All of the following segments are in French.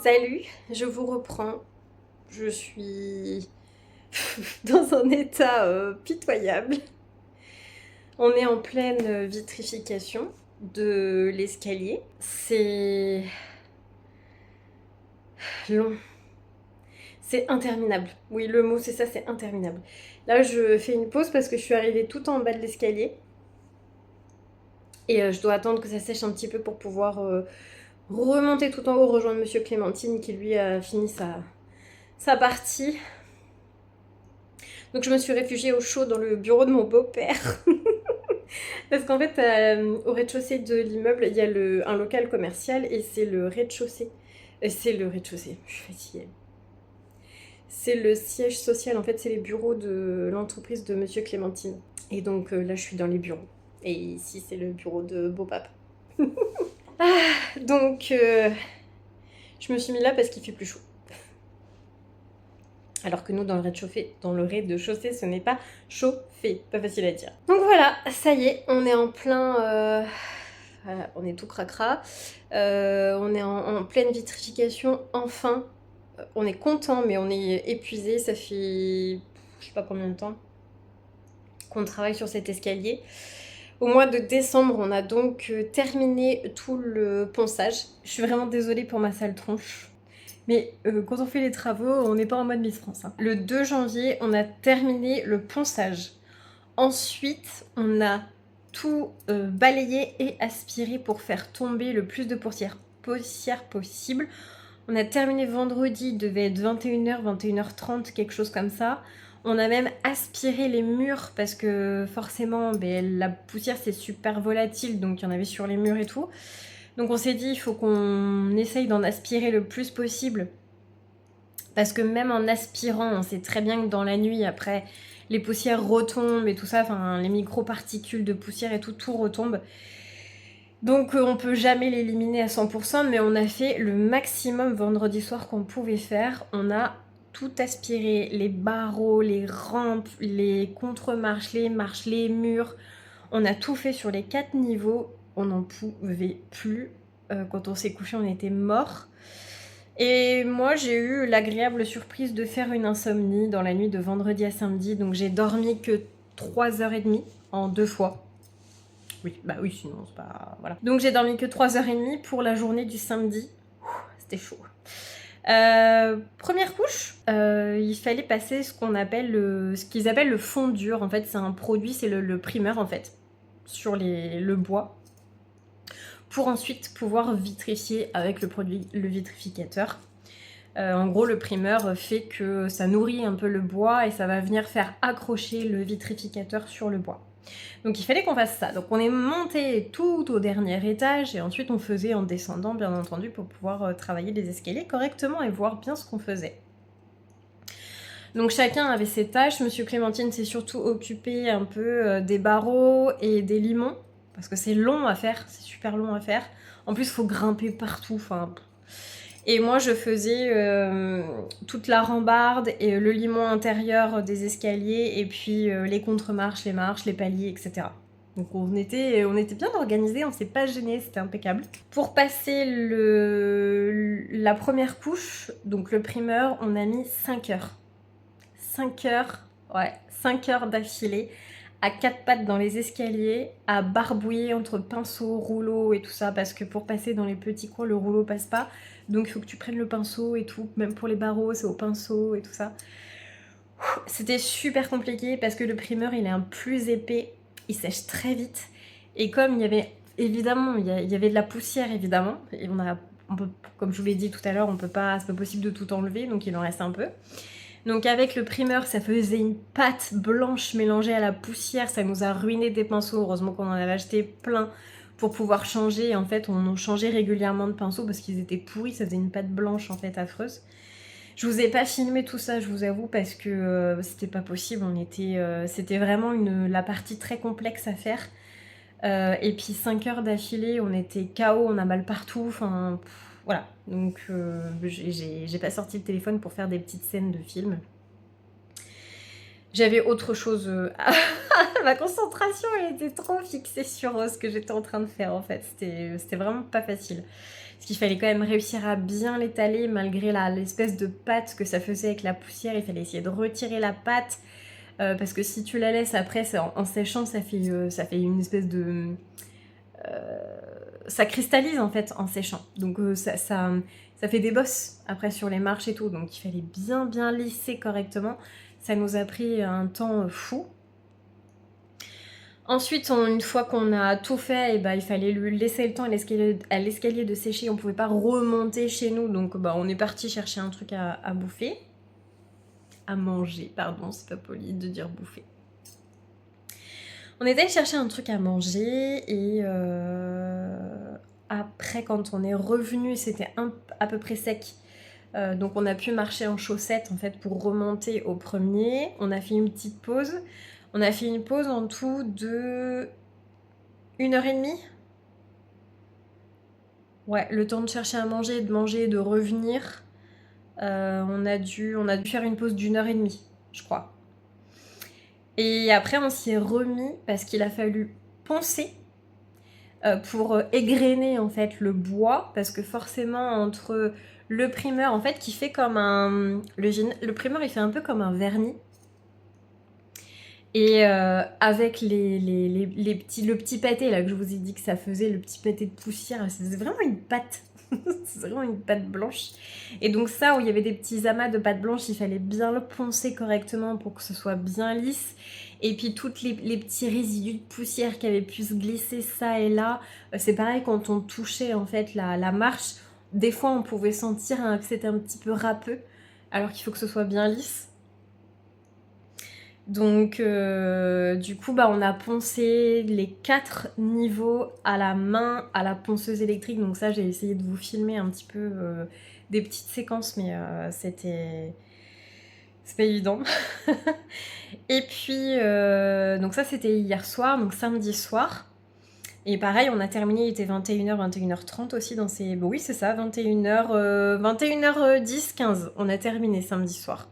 Salut, je vous reprends. Je suis dans un état pitoyable. On est en pleine vitrification de l'escalier. C'est long. C'est interminable. Oui, le mot c'est ça, c'est interminable. Là, je fais une pause parce que je suis arrivée tout en bas de l'escalier. Et je dois attendre que ça sèche un petit peu pour pouvoir remonter tout en haut, rejoindre Monsieur Clémentine qui lui a fini sa partie. Donc je me suis réfugiée au chaud dans le bureau de mon beau-père. Parce qu'en fait, au rez-de-chaussée de l'immeuble, il y a un local commercial et c'est le rez-de-chaussée. C'est le rez-de-chaussée, je suis fatiguée. C'est le siège social, en fait, c'est les bureaux de l'entreprise de Monsieur Clémentine. Et donc là, je suis dans les bureaux. Et ici, c'est le bureau de Beau-Pape. Donc, je me suis mis là parce qu'il fait plus chaud. Alors que nous, dans le rez-de-chaussée, ce n'est pas chauffé. Pas facile à dire. Donc voilà, ça y est, on est en plein... Voilà, on est tout cracra. On est en pleine vitrification, enfin. On est content, mais on est épuisé. Ça fait... je sais pas combien de temps qu'on travaille sur cet escalier. Au mois de décembre, on a donc terminé tout le ponçage. Je suis vraiment désolée pour ma sale tronche. Mais quand on fait les travaux, on n'est pas en mode Miss France. Hein. Le 2 janvier, on a terminé le ponçage. Ensuite, on a tout balayé et aspiré pour faire tomber le plus de poussière possible. On a terminé vendredi, il devait être 21h, 21h30, quelque chose comme ça. On a même aspiré les murs parce que forcément, la poussière c'est super volatile, donc il y en avait sur les murs et tout. Donc on s'est dit, il faut qu'on essaye d'en aspirer le plus possible. Parce que même en aspirant, on sait très bien que dans la nuit, après, les poussières retombent et tout ça, enfin les micro-particules de poussière et tout retombe. Donc on peut jamais l'éliminer à 100%, mais on a fait le maximum vendredi soir qu'on pouvait faire. On a tout aspiré, les barreaux, les rampes, les contre-marches, les marches, les murs. On a tout fait sur les 4 niveaux. On n'en pouvait plus. Quand on s'est couché, on était morts. Et moi, j'ai eu l'agréable surprise de faire une insomnie dans la nuit de vendredi à samedi. Donc j'ai dormi que 3h30 en 2 fois. Oui, bah oui, sinon c'est pas... Voilà. Donc j'ai dormi que 3h30 pour la journée du samedi. C'était chaud. Première couche, il fallait passer ce qu'ils appellent le fond dur. En fait, c'est un produit, c'est le primeur en fait, sur le bois. Pour ensuite pouvoir vitrifier avec le vitrificateur. En gros, le primeur fait que ça nourrit un peu le bois et ça va venir faire accrocher le vitrificateur sur le bois. Donc il fallait qu'on fasse ça. Donc on est monté tout au dernier étage et ensuite on faisait en descendant bien entendu pour pouvoir travailler les escaliers correctement et voir bien ce qu'on faisait. Donc chacun avait ses tâches. Monsieur Clémentine s'est surtout occupé un peu des barreaux et des limons parce que c'est long à faire, c'est super long à faire. En plus il faut grimper partout, enfin... Et moi, je faisais toute la rambarde et le limon intérieur des escaliers et puis les contre-marches, les marches, les paliers, etc. Donc on était bien organisés, on s'est pas gêné, c'était impeccable. Pour passer la première couche, donc le primeur, on a mis 5 heures. 5 heures, ouais, 5 heures d'affilée, à 4 pattes dans les escaliers, à barbouiller entre pinceau, rouleau et tout ça, parce que pour passer dans les petits coins, le rouleau passe pas. Donc il faut que tu prennes le pinceau et tout, même pour les barreaux, c'est au pinceau et tout ça. C'était super compliqué parce que le primeur, il est un plus épais, il sèche très vite. Et comme il y avait, évidemment, il y avait de la poussière, évidemment, et comme je vous l'ai dit tout à l'heure, c'est pas possible de tout enlever, donc il en reste un peu. Donc avec le primeur, ça faisait une pâte blanche mélangée à la poussière, ça nous a ruiné des pinceaux, heureusement qu'on en avait acheté plein pour pouvoir changer. En fait, on changeait régulièrement de pinceaux parce qu'ils étaient pourris, ça faisait une pâte blanche en fait affreuse. Je vous ai pas filmé tout ça, je vous avoue, parce que c'était pas possible, c'était vraiment la partie très complexe à faire. Et puis 5 heures d'affilée, on était KO, on a mal partout, enfin... Voilà, donc j'ai pas sorti le téléphone pour faire des petites scènes de film. J'avais autre chose... Ma concentration, elle était trop fixée sur ce que j'étais en train de faire, en fait. C'était vraiment pas facile. Parce qu'il fallait quand même réussir à bien l'étaler, malgré l'espèce de pâte que ça faisait avec la poussière. Il fallait essayer de retirer la pâte. parce que si tu la laisses après, en séchant, ça fait une espèce de... ça cristallise en fait en séchant. Donc ça fait des bosses après sur les marches et tout. Donc il fallait bien bien lisser correctement. Ça nous a pris un temps fou. Ensuite, une fois qu'on a tout fait, et il fallait lui laisser le temps à l'escalier de sécher. On pouvait pas remonter chez nous, donc on est parti chercher un truc à bouffer. À manger, pardon, c'est pas poli de dire bouffer. On est allé chercher un truc à manger et après, quand on est revenu, c'était à peu près sec. Donc on a pu marcher en chaussettes en fait pour remonter au premier. On a fait une petite pause. On a fait une pause en tout de 1h30. Ouais, le temps de chercher à manger, de manger, de revenir. On a dû faire une pause d'1h30, je crois. Et après, on s'y est remis parce qu'il a fallu poncer pour égrener en fait le bois, parce que forcément entre le primeur en fait qui fait comme un... Le primeur il fait un peu comme un vernis. Et avec le petit pâté là que je vous ai dit que ça faisait, le petit pâté de poussière, c'est vraiment une pâte. C'est vraiment une pâte blanche. Et donc ça, où il y avait des petits amas de pâte blanche, il fallait bien le poncer correctement pour que ce soit bien lisse. Et puis toutes les petits résidus de poussière qui avaient pu se glisser ça et là, c'est pareil quand on touchait en fait la marche. Des fois, on pouvait sentir que c'était un petit peu râpeux, alors qu'il faut que ce soit bien lisse. Donc du coup on a poncé les 4 niveaux à la main à la ponceuse électrique. Donc ça j'ai essayé de vous filmer un petit peu des petites séquences, mais c'est pas évident. Et puis donc ça c'était hier soir, donc samedi soir. Et pareil, on a terminé, il était 21h, 21h30 aussi dans ces... Bon, oui, c'est ça, 21h, 21h10, 15. On a terminé samedi soir.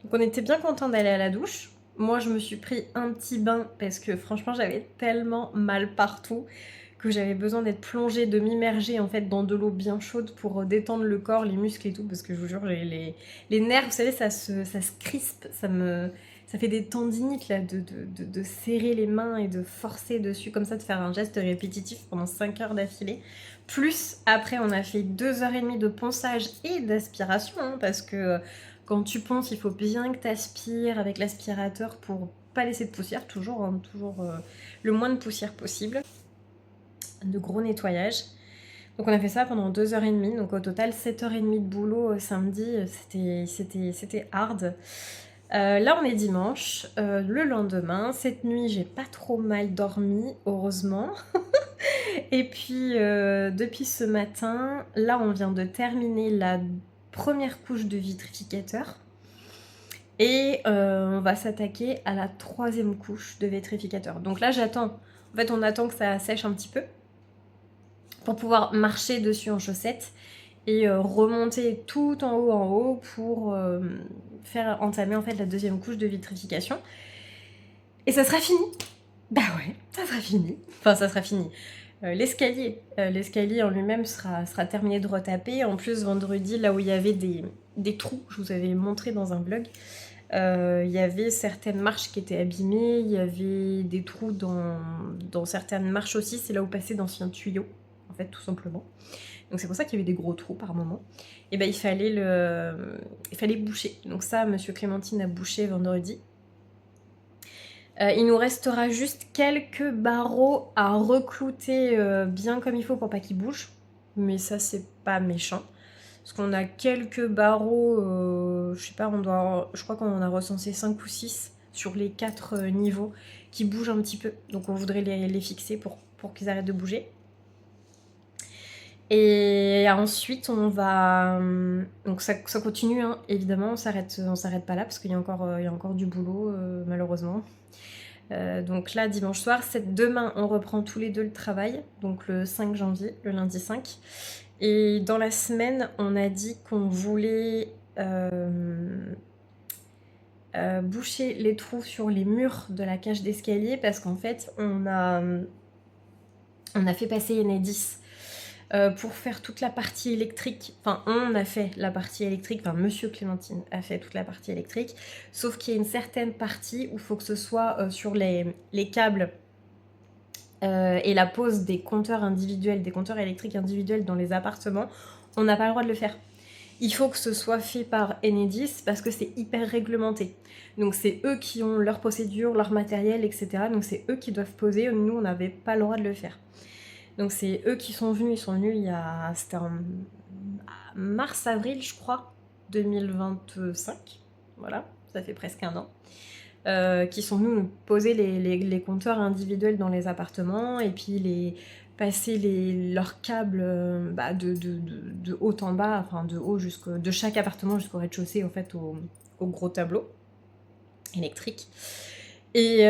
Donc on était bien content d'aller à la douche. Moi, je me suis pris un petit bain parce que franchement, j'avais tellement mal partout que j'avais besoin d'être plongée, de m'immerger en fait dans de l'eau bien chaude pour détendre le corps, les muscles et tout, parce que je vous jure, j'ai les nerfs, vous savez, ça se crispe, ça fait des tendinites là, de serrer les mains et de forcer dessus comme ça, de faire un geste répétitif pendant 5 heures d'affilée. Plus après, on a fait 2h30 de ponçage et d'aspiration, hein, parce que quand tu ponces, il faut bien que tu aspires avec l'aspirateur pour pas laisser de poussière, toujours, hein, toujours le moins de poussière possible. De gros nettoyage. Donc on a fait ça pendant 2h30, donc au total 7h30 de boulot samedi, c'était hard. Là on est dimanche, le lendemain, cette nuit j'ai pas trop mal dormi, heureusement. Et puis depuis ce matin, là on vient de terminer la première couche de vitrificateur. Et on va s'attaquer à la 3e couche de vitrificateur. Donc là j'attends, en fait on attend que ça sèche un petit peu pour pouvoir marcher dessus en chaussettes et remonter tout en haut pour faire entamer en fait la 2e couche de vitrification. Et ça sera fini. Bah ouais, ça sera fini. Enfin, ça sera fini. L'escalier en lui-même sera terminé de retaper. En plus, vendredi, là où il y avait des trous, je vous avais montré dans un vlog, il y avait certaines marches qui étaient abîmées, il y avait des trous dans certaines marches aussi, c'est là où passaient d'anciens tuyaux, en fait, tout simplement. Donc c'est pour ça qu'il y avait des gros trous par moment. Et ben il fallait boucher. Donc ça, Monsieur Clémentine a bouché vendredi. Il nous restera juste quelques barreaux à reclouter bien comme il faut pour pas qu'ils bougent. Mais ça, c'est pas méchant. Parce qu'on a quelques barreaux, je sais pas, je crois qu'on en a recensé 5 ou 6 sur les 4 niveaux qui bougent un petit peu. Donc on voudrait les fixer pour qu'ils arrêtent de bouger. Et ensuite, on va... Donc ça continue, hein, évidemment, on s'arrête pas là parce qu'il y a encore du boulot, malheureusement. Donc là, dimanche soir, demain, on reprend tous les deux le travail, donc le 5 janvier, le lundi 5. Et dans la semaine, on a dit qu'on voulait boucher les trous sur les murs de la cage d'escalier parce qu'en fait, on a fait passer Enedis pour faire toute la partie électrique. Enfin, on a fait la partie électrique, enfin Monsieur Clémentine a fait toute la partie électrique, sauf qu'il y a une certaine partie où il faut que ce soit sur les câbles et la pose des compteurs individuels, des compteurs électriques individuels dans les appartements, on n'a pas le droit de le faire. Il faut que ce soit fait par Enedis parce que c'est hyper réglementé. Donc c'est eux qui ont leur procédure, leur matériel, etc. Donc c'est eux qui doivent poser, nous on n'avait pas le droit de le faire. Donc c'est eux qui sont venus, ils sont venus il y a... C'était en mars-avril je crois, 2025. Voilà, ça fait presque un an. Qui sont venus nous poser les compteurs individuels dans les appartements et puis passer leurs câbles de haut en bas, enfin de haut de chaque appartement jusqu'au rez-de-chaussée en fait au gros tableau électrique. Et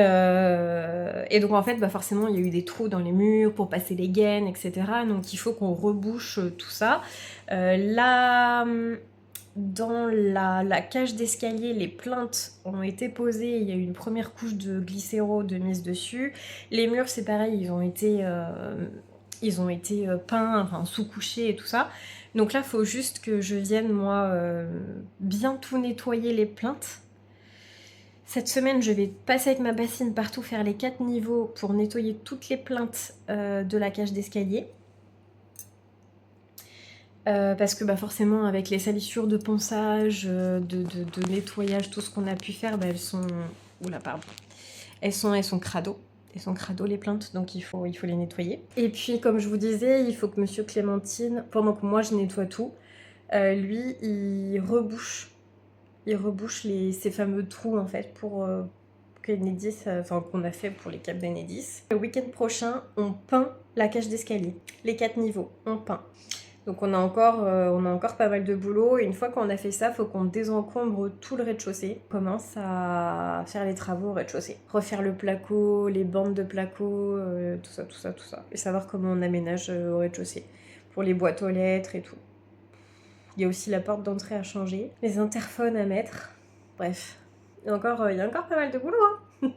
donc en fait forcément il y a eu des trous dans les murs pour passer les gaines, etc. Donc il faut qu'on rebouche tout ça. Là, dans la cage d'escalier, les plinthes ont été posées, il y a eu une première couche de glycéro de mise dessus. Les murs c'est pareil, ils ont été peints, enfin sous-couchés et tout ça. Donc là il faut juste que je vienne moi bien tout nettoyer les plinthes. Cette semaine, je vais passer avec ma bassine partout, faire les 4 niveaux pour nettoyer toutes les plinthes de la cage d'escalier. Parce que forcément, avec les salissures de ponçage, de nettoyage, tout ce qu'on a pu faire, elles sont... Oula, pardon. Elles sont crado. Elles sont crado, les plinthes, donc il faut les nettoyer. Et puis, comme je vous disais, il faut que Monsieur Clémentine, pendant que moi je nettoie tout, lui, il rebouche ces fameux trous en fait pour qu'Enedis, qu'on a fait pour les câbles d'Enedis. Le week-end prochain, on peint la cage d'escalier, les 4 niveaux, on peint. Donc on a encore pas mal de boulot et une fois qu'on a fait ça, il faut qu'on désencombre tout le rez-de-chaussée. On commence à faire les travaux au rez-de-chaussée. Refaire le placo, les bandes de placo, tout ça. Et savoir comment on aménage au rez-de-chaussée. Pour les boîtes aux lettres et tout. Il y a aussi la porte d'entrée à changer, les interphones à mettre. Bref, il y a encore pas mal de boulot. Hein.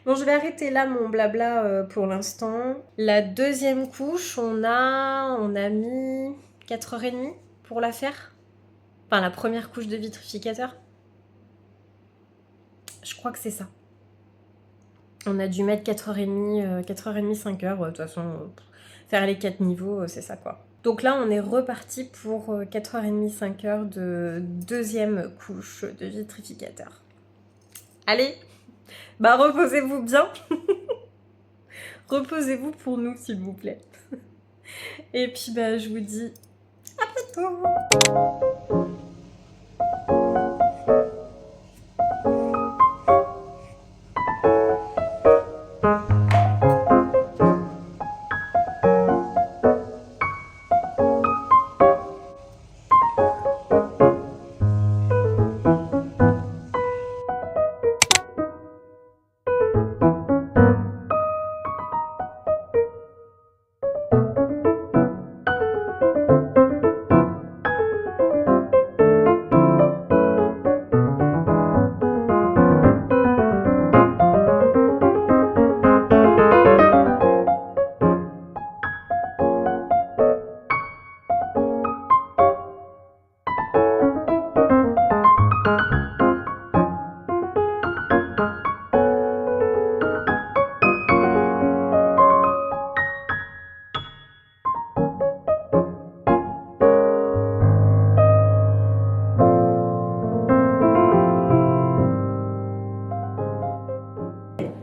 Bon, je vais arrêter là mon blabla pour l'instant. La deuxième couche, on a mis 4h30 pour la faire. Enfin, la première couche de vitrificateur. Je crois que c'est ça. On a dû mettre 4h30, 5h. De toute façon, faire les 4 niveaux, c'est ça quoi. Donc là, on est reparti pour 4h30, 5h de deuxième couche de vitrificateur. Allez, reposez-vous bien. Reposez-vous pour nous, s'il vous plaît. Et puis, je vous dis à bientôt.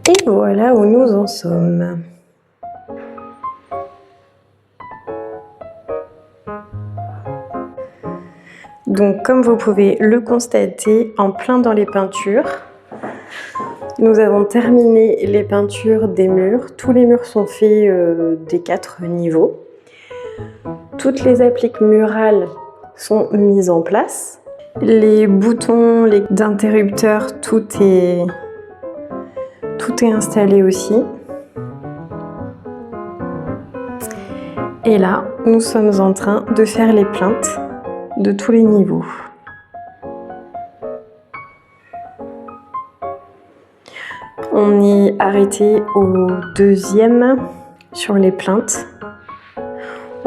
Et voilà où nous en sommes. Donc comme vous pouvez le constater, en plein dans les peintures, nous avons terminé les peintures des murs. Tous les murs sont faits des 4 niveaux. Toutes les appliques murales sont mises en place. Les boutons d'interrupteurs, tout est installé aussi. Et là, nous sommes en train de faire les plinthes de tous les niveaux. On est arrêté au deuxième sur les plinthes.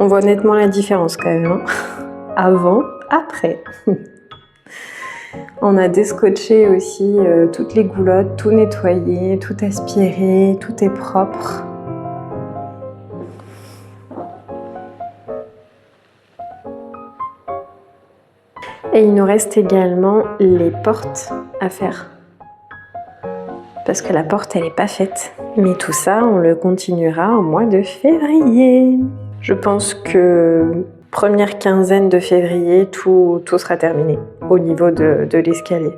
On voit nettement la différence quand même, hein. Avant, après. On a descotché aussi toutes les goulottes, tout nettoyé, tout aspiré, tout est propre. Et il nous reste également les portes à faire. Parce que la porte, elle n'est pas faite. Mais tout ça, on le continuera au mois de février. Je pense que première quinzaine de février, tout sera terminé au niveau de l'escalier.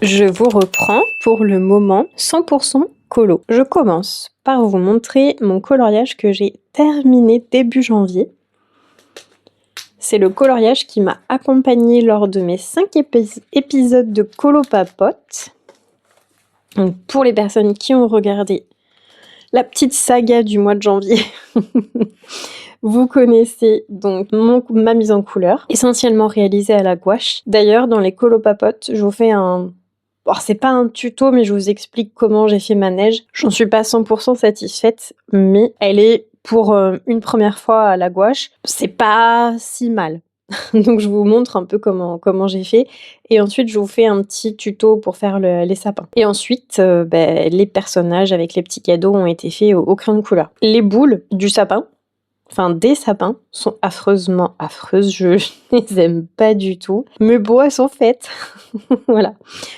Je vous reprends pour le moment 100% colo. Je commence par vous montrer mon coloriage que j'ai terminé début janvier. C'est le coloriage qui m'a accompagné lors de mes 5 épisodes de Colo Papote. Donc pour les personnes qui ont regardé la petite saga du mois de janvier, vous connaissez donc ma mise en couleur, essentiellement réalisée à la gouache. D'ailleurs, dans les Colo Papote, je vous fais un... Alors, c'est pas un tuto, mais je vous explique comment j'ai fait ma neige. J'en suis pas 100% satisfaite, mais elle est pour une première fois à la gouache. C'est pas si mal. Donc, je vous montre un peu comment j'ai fait. Et ensuite, je vous fais un petit tuto pour faire les sapins. Et ensuite, les personnages avec les petits cadeaux ont été faits au crayon de couleur. Les boules du sapin, enfin des sapins, sont affreusement affreuses. Je les aime pas du tout. Mais bon, elles sont faites. Voilà.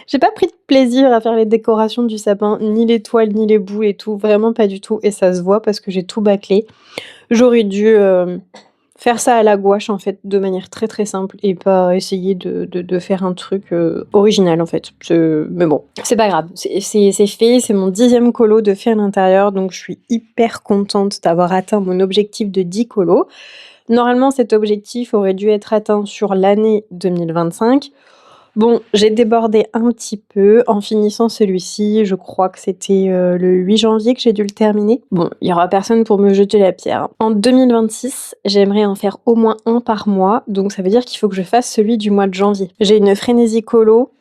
J'ai pas pris de plaisir à faire les décorations du sapin, ni les toiles, ni les boules et tout. Vraiment pas du tout. Et ça se voit parce que j'ai tout bâclé. J'aurais dû faire ça à la gouache, en fait, de manière très très simple et pas essayer de faire un truc original, en fait. Mais bon, c'est pas grave. C'est fait. C'est mon 10e colo de fait à l'intérieur. Donc, je suis hyper contente d'avoir atteint mon objectif de 10 colos. Normalement, cet objectif aurait dû être atteint sur l'année 2025. Bon, j'ai débordé un petit peu en finissant celui-ci. Je crois que c'était le 8 janvier que j'ai dû le terminer. Bon, il n'y aura personne pour me jeter la pierre. En 2026, j'aimerais en faire au moins un par mois. Donc ça veut dire qu'il faut que je fasse celui du mois de janvier. J'ai une frénésie colo.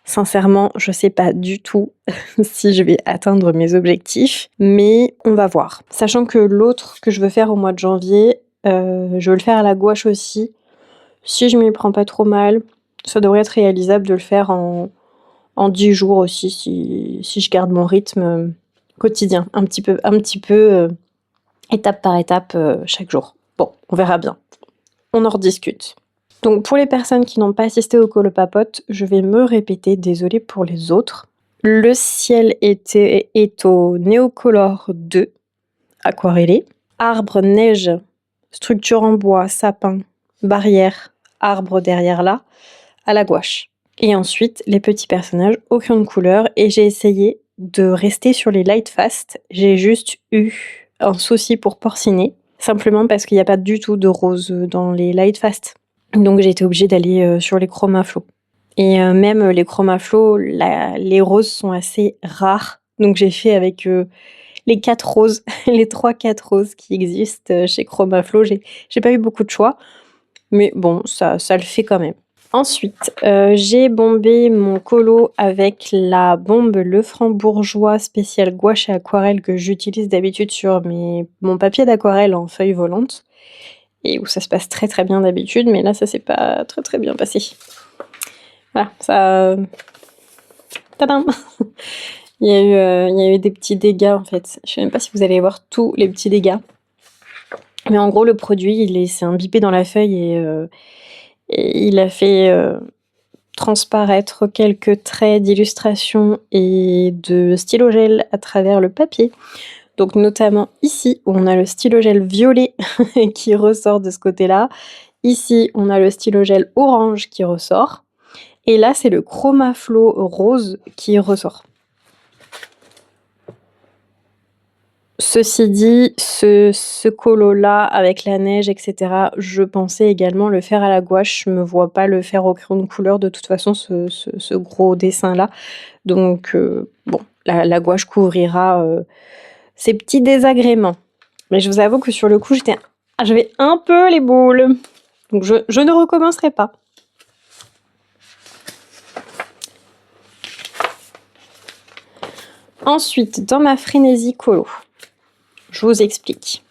Sincèrement, je sais pas du tout si je vais atteindre mes objectifs. Mais on va voir. Sachant que l'autre que je veux faire au mois de janvier, je veux le faire à la gouache aussi. Si je m'y prends pas trop mal, ça devrait être réalisable de le faire en 10 jours aussi, si je garde mon rythme quotidien, un petit peu étape par étape chaque jour. Bon, on verra bien. On en rediscute. Donc pour les personnes qui n'ont pas assisté au Colo Papote, je vais me répéter, désolée pour les autres. Le ciel est au Néocolor 2, aquarellé. Arbre, neige, structure en bois, sapin, barrière, arbre derrière là, à la gouache. Et ensuite, les petits personnages au crayon de couleur. Et j'ai essayé de rester sur les light fast. J'ai juste eu un souci pour porciner, simplement parce qu'il n'y a pas du tout de rose dans les light fast. Donc j'ai été obligée d'aller sur les chroma flow. Et même les chroma flow, les roses sont assez rares. Donc j'ai fait avec les 4 roses, les 3-4 roses qui existent chez Chroma Flow. J'ai pas eu beaucoup de choix, mais bon, ça le fait quand même. Ensuite, j'ai bombé mon colo avec la bombe Lefranc-Bourgeois spécial gouache et aquarelle que j'utilise d'habitude sur mon papier d'aquarelle en feuille volante et où ça se passe très très bien d'habitude, mais là ça s'est pas très très bien passé. Voilà, ça... Tadam. Il y a eu des petits dégâts en fait. Je sais même pas si vous allez voir tous les petits dégâts. Mais en gros, le produit, il s'est imbibé dans la feuille et il a fait transparaître quelques traits d'illustration et de stylo gel à travers le papier. Donc notamment ici, on a le stylo gel violet qui ressort de ce côté-là. Ici, on a le stylo gel orange qui ressort. Et là, c'est le Chroma Flow rose qui ressort. Ceci dit, ce colo-là, avec la neige, etc., je pensais également le faire à la gouache. Je me vois pas le faire au crayon de couleur, de toute façon, ce gros dessin-là. Donc, bon, la gouache couvrira ces petits désagréments. Mais je vous avoue que sur le coup, j'avais un peu les boules. Donc, je ne recommencerai pas. Ensuite, dans ma frénésie colo, je vous explique.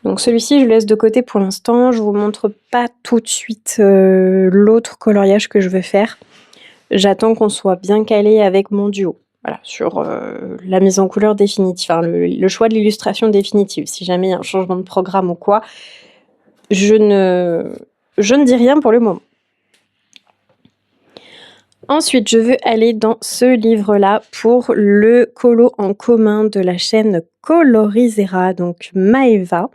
Donc celui-ci, je le laisse de côté pour l'instant. Je vous montre pas tout de suite l'autre coloriage que je veux faire. J'attends qu'on soit bien calé avec mon duo. Voilà, sur la mise en couleur définitive, enfin, le choix de l'illustration définitive. Si jamais il y a un changement de programme ou quoi, je ne dis rien pour le moment. Ensuite, je veux aller dans ce livre-là pour le colo en commun de la chaîne Colorisera, donc Maeva,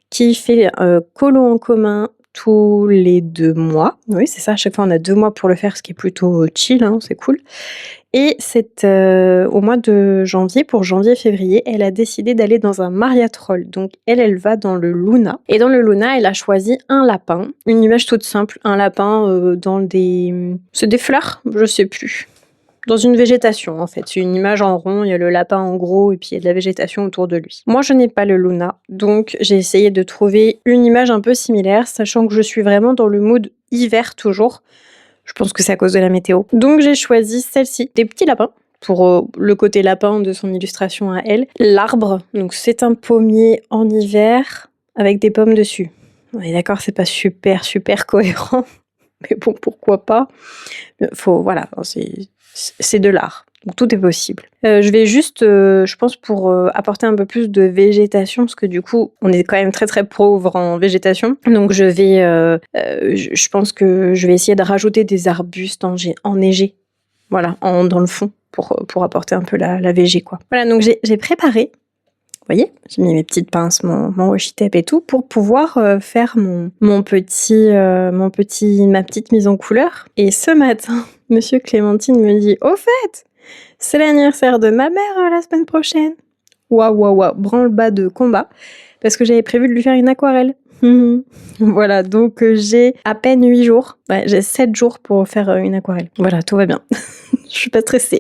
qui fait colo en commun tous les 2 mois. Oui, c'est ça, à chaque fois on a 2 mois pour le faire, ce qui est plutôt chill, hein, c'est cool. Et c'est au mois de janvier, pour janvier-février, elle a décidé d'aller dans un mariatrol. Donc elle va dans le Luna. Et dans le Luna, elle a choisi un lapin, une image toute simple, un lapin dans des... C'est des fleurs? Je sais plus. Dans une végétation en fait, c'est une image en rond, il y a le lapin en gros et puis il y a de la végétation autour de lui. Moi je n'ai pas le Luna, donc j'ai essayé de trouver une image un peu similaire, sachant que je suis vraiment dans le mood hiver toujours. Je pense que c'est à cause de la météo. Donc j'ai choisi celle-ci, des petits lapins, pour le côté lapin de son illustration à elle. L'arbre, donc c'est un pommier en hiver avec des pommes dessus. On est d'accord, c'est pas super cohérent, mais bon, pourquoi pas. Voilà, c'est de l'art. Donc tout est possible. Je vais juste, je pense, pour apporter un peu plus de végétation, parce que du coup, on est quand même très pauvre en végétation. Donc je pense que je vais essayer de rajouter des arbustes enneigés, voilà, dans le fond, pour apporter un peu la végé, quoi. Voilà, donc j'ai préparé, vous voyez, j'ai mis mes petites pinces, mon washi tape et tout, pour pouvoir faire ma petite mise en couleur. Et ce matin, Monsieur Clémentine me dit, au fait, c'est l'anniversaire de ma mère la semaine prochaine. Waouh, branle-bas de combat. Parce que j'avais prévu de lui faire une aquarelle. Voilà, donc j'ai à peine 8 jours. Ouais, j'ai 7 jours pour faire une aquarelle. Voilà, tout va bien. Je suis pas stressée.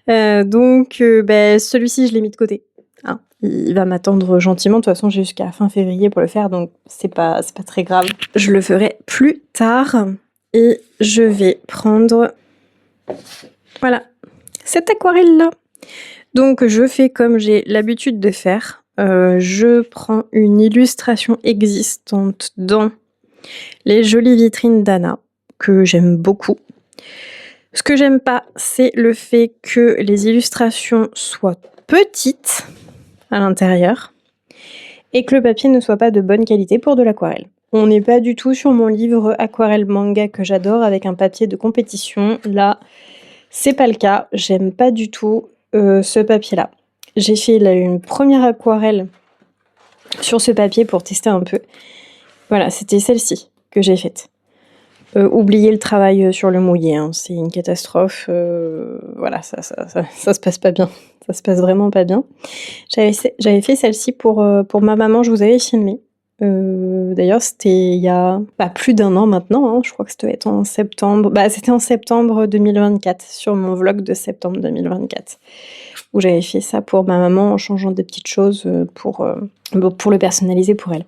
Donc, celui-ci, je l'ai mis de côté. Hein, il va m'attendre gentiment. De toute façon, j'ai jusqu'à fin février pour le faire, donc c'est pas très grave. Je le ferai plus tard. Et je vais prendre... Voilà, cette aquarelle-là. Donc, je fais comme j'ai l'habitude de faire. Je prends une illustration existante dans les jolies vitrines d'Anna, que j'aime beaucoup. Ce que j'aime pas, c'est le fait que les illustrations soient petites à l'intérieur et que le papier ne soit pas de bonne qualité pour de l'aquarelle. On n'est pas du tout sur mon livre aquarelle manga que j'adore avec un papier de compétition. Là, c'est pas le cas. J'aime pas du tout ce papier-là. J'ai fait une première aquarelle sur ce papier pour tester un peu. Voilà, c'était celle-ci que j'ai faite. Oubliez le travail sur le mouillé, hein, c'est une catastrophe. Voilà, ça se passe pas bien. Ça se passe vraiment pas bien. J'avais fait celle-ci pour ma maman, je vous avais filmé. D'ailleurs, c'était il y a plus d'1 an maintenant, hein, je crois que ça doit être en septembre. C'était en septembre 2024, sur mon vlog de septembre 2024, où j'avais fait ça pour ma maman en changeant des petites choses pour le personnaliser pour elle.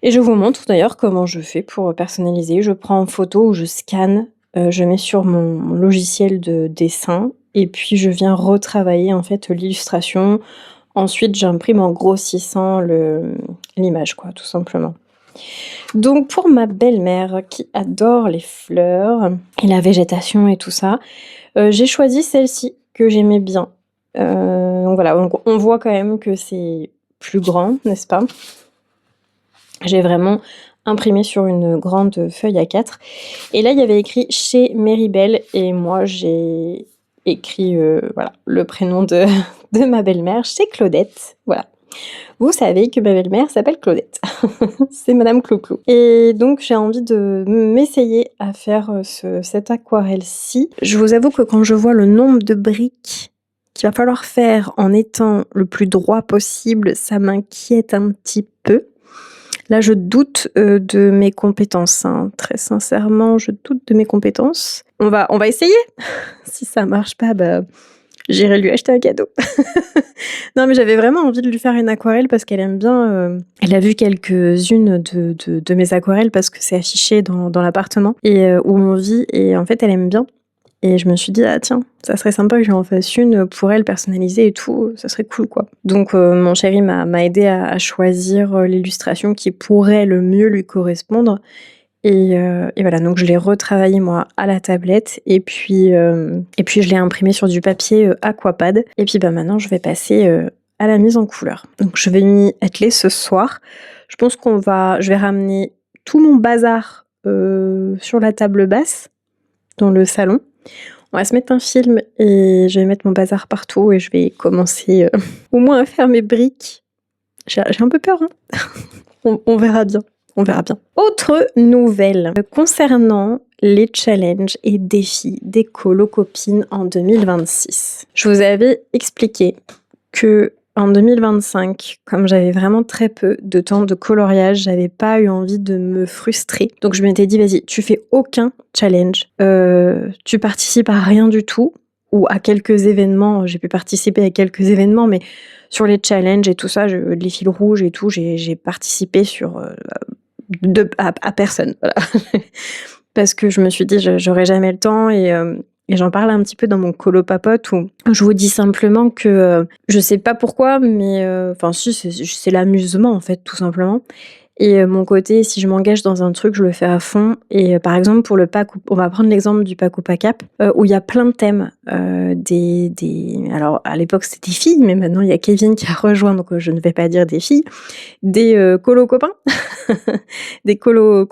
Et je vous montre d'ailleurs comment je fais pour personnaliser. Je prends en photo ou je scanne, je mets sur mon logiciel de dessin et puis je viens retravailler en fait l'illustration. Ensuite, j'imprime en grossissant l'image, quoi, tout simplement. Donc pour ma belle-mère qui adore les fleurs et la végétation et tout ça, j'ai choisi celle-ci que j'aimais bien. Donc voilà, on voit quand même que c'est plus grand, n'est-ce pas ? J'ai vraiment imprimé sur une grande feuille A4. Et là, il y avait écrit chez Meribel. Et moi, j'ai écrit voilà, le prénom de ma belle-mère, chez Claudette. Voilà. Vous savez que ma belle-mère s'appelle Claudette. C'est Madame Clou-Clou. Et donc, j'ai envie de m'essayer à faire cette aquarelle-ci. Je vous avoue que quand je vois le nombre de briques qu'il va falloir faire en étant le plus droit possible, ça m'inquiète un petit peu. Là, je doute de mes compétences, hein. Très sincèrement, je doute de mes compétences. On va essayer. Si ça marche pas, J'irai lui acheter un cadeau. Non, mais j'avais vraiment envie de lui faire une aquarelle parce qu'elle aime bien. Elle a vu quelques-unes de mes aquarelles parce que c'est affiché dans l'appartement et où on vit. Et en fait, elle aime bien. Et je me suis dit, ah tiens, ça serait sympa que je lui en fasse une pour elle, personnalisée et tout. Ça serait cool, quoi. Donc, mon chéri m'a aidé à choisir l'illustration qui pourrait le mieux lui correspondre. Et voilà, donc je l'ai retravaillé moi à la tablette et puis je l'ai imprimé sur du papier Aquapad. Et puis maintenant je vais passer à la mise en couleur. Donc je vais m'y atteler ce soir. Je pense je vais ramener tout mon bazar sur la table basse dans le salon. On va se mettre un film et je vais mettre mon bazar partout et je vais commencer au moins à faire mes briques. J'ai un peu peur, hein. On verra bien. On verra bien. Autre nouvelle concernant les challenges et défis des colocopines en 2026. Je vous avais expliqué que en 2025, comme j'avais vraiment très peu de temps de coloriage, j'avais pas eu envie de me frustrer. Donc je m'étais dit, vas-y, tu fais aucun challenge, tu participes à rien du tout, ou à quelques événements. J'ai pu participer à quelques événements, mais sur les challenges et tout ça, les fils rouges et tout, j'ai participé à personne. Voilà. Parce que je me suis dit, j'aurais jamais le temps et j'en parle un petit peu dans mon colo papote où je vous dis simplement que je sais pas pourquoi, mais si, c'est l'amusement en fait, tout simplement. Et mon côté, si je m'engage dans un truc, je le fais à fond. Et par exemple, pour le pack, on va prendre l'exemple du pack ou pack-up, où il y a plein de thèmes. Alors, à l'époque, c'était des filles, mais maintenant, il y a Kevin qui a rejoint, donc je ne vais pas dire des filles. Des colo copains, des colo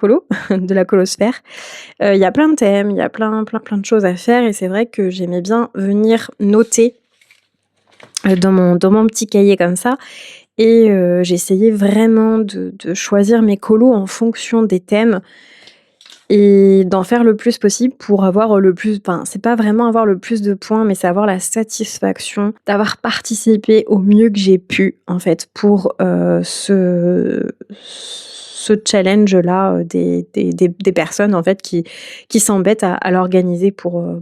de la colosphère. Il y a plein de thèmes, il y a plein de choses à faire. Et c'est vrai que j'aimais bien venir noter dans mon petit cahier comme ça. Et j'essayais vraiment de choisir mes colos en fonction des thèmes et d'en faire le plus possible pour avoir le plus... Enfin, c'est pas vraiment avoir le plus de points, mais c'est avoir la satisfaction d'avoir participé au mieux que j'ai pu, en fait, pour ce challenge-là des personnes, en fait, qui s'embêtent à l'organiser pour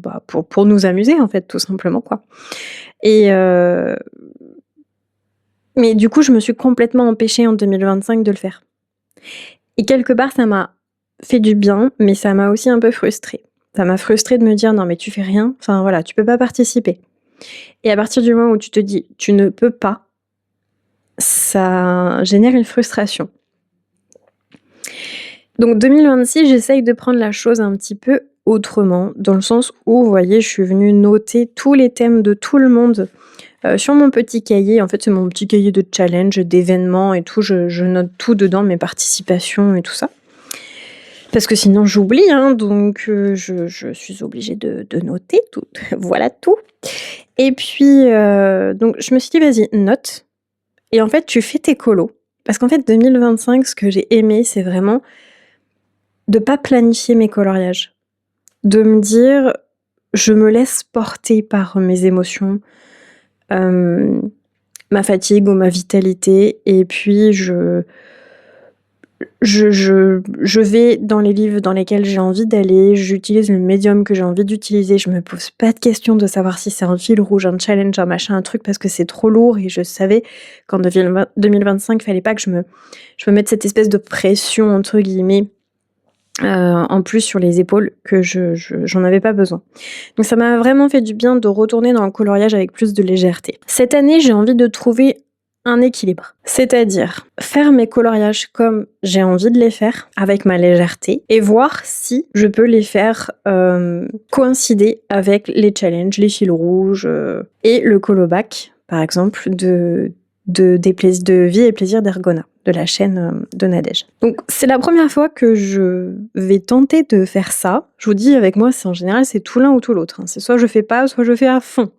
nous amuser, en fait, tout simplement, quoi. Et... Mais du coup, je me suis complètement empêchée en 2025 de le faire. Et quelque part, ça m'a fait du bien, mais ça m'a aussi un peu frustrée. Ça m'a frustrée de me dire, non mais tu fais rien, enfin voilà, tu peux pas participer. Et à partir du moment où tu te dis, tu ne peux pas, ça génère une frustration. Donc 2026, j'essaye de prendre la chose un petit peu autrement, dans le sens où, vous voyez, je suis venue noter tous les thèmes de tout le monde sur mon petit cahier. En fait, c'est mon petit cahier de challenge, d'événements et tout. Je note tout dedans, mes participations et tout ça. Parce que sinon, j'oublie, hein, donc je suis obligée de noter tout. Voilà tout. Et puis, donc, je me suis dit, vas-y, note. Et en fait, tu fais tes colos. Parce qu'en fait, 2025, ce que j'ai aimé, c'est vraiment de pas planifier mes coloriages. De me dire, je me laisse porter par mes émotions, ma fatigue ou ma vitalité, et puis je vais dans les livres dans lesquels j'ai envie d'aller, j'utilise le médium que j'ai envie d'utiliser, je me pose pas de questions de savoir si c'est un fil rouge, un challenge, un machin, un truc, parce que c'est trop lourd, et je savais qu'en 2025, fallait pas que je me mette cette espèce de pression, entre guillemets, en plus sur les épaules, que j'en avais pas besoin. Donc ça m'a vraiment fait du bien de retourner dans le coloriage avec plus de légèreté. Cette année, j'ai envie de trouver un équilibre. C'est-à-dire faire mes coloriages comme j'ai envie de les faire, avec ma légèreté, et voir si je peux les faire coïncider avec les challenges, les fils rouges, et le colobac, par exemple, de Vie et Plaisir d'Ergona, de la chaîne de Nadège. Donc c'est la première fois que je vais tenter de faire ça. Je vous dis, avec moi, en général, c'est tout l'un ou tout l'autre. C'est soit je fais pas, soit je fais à fond.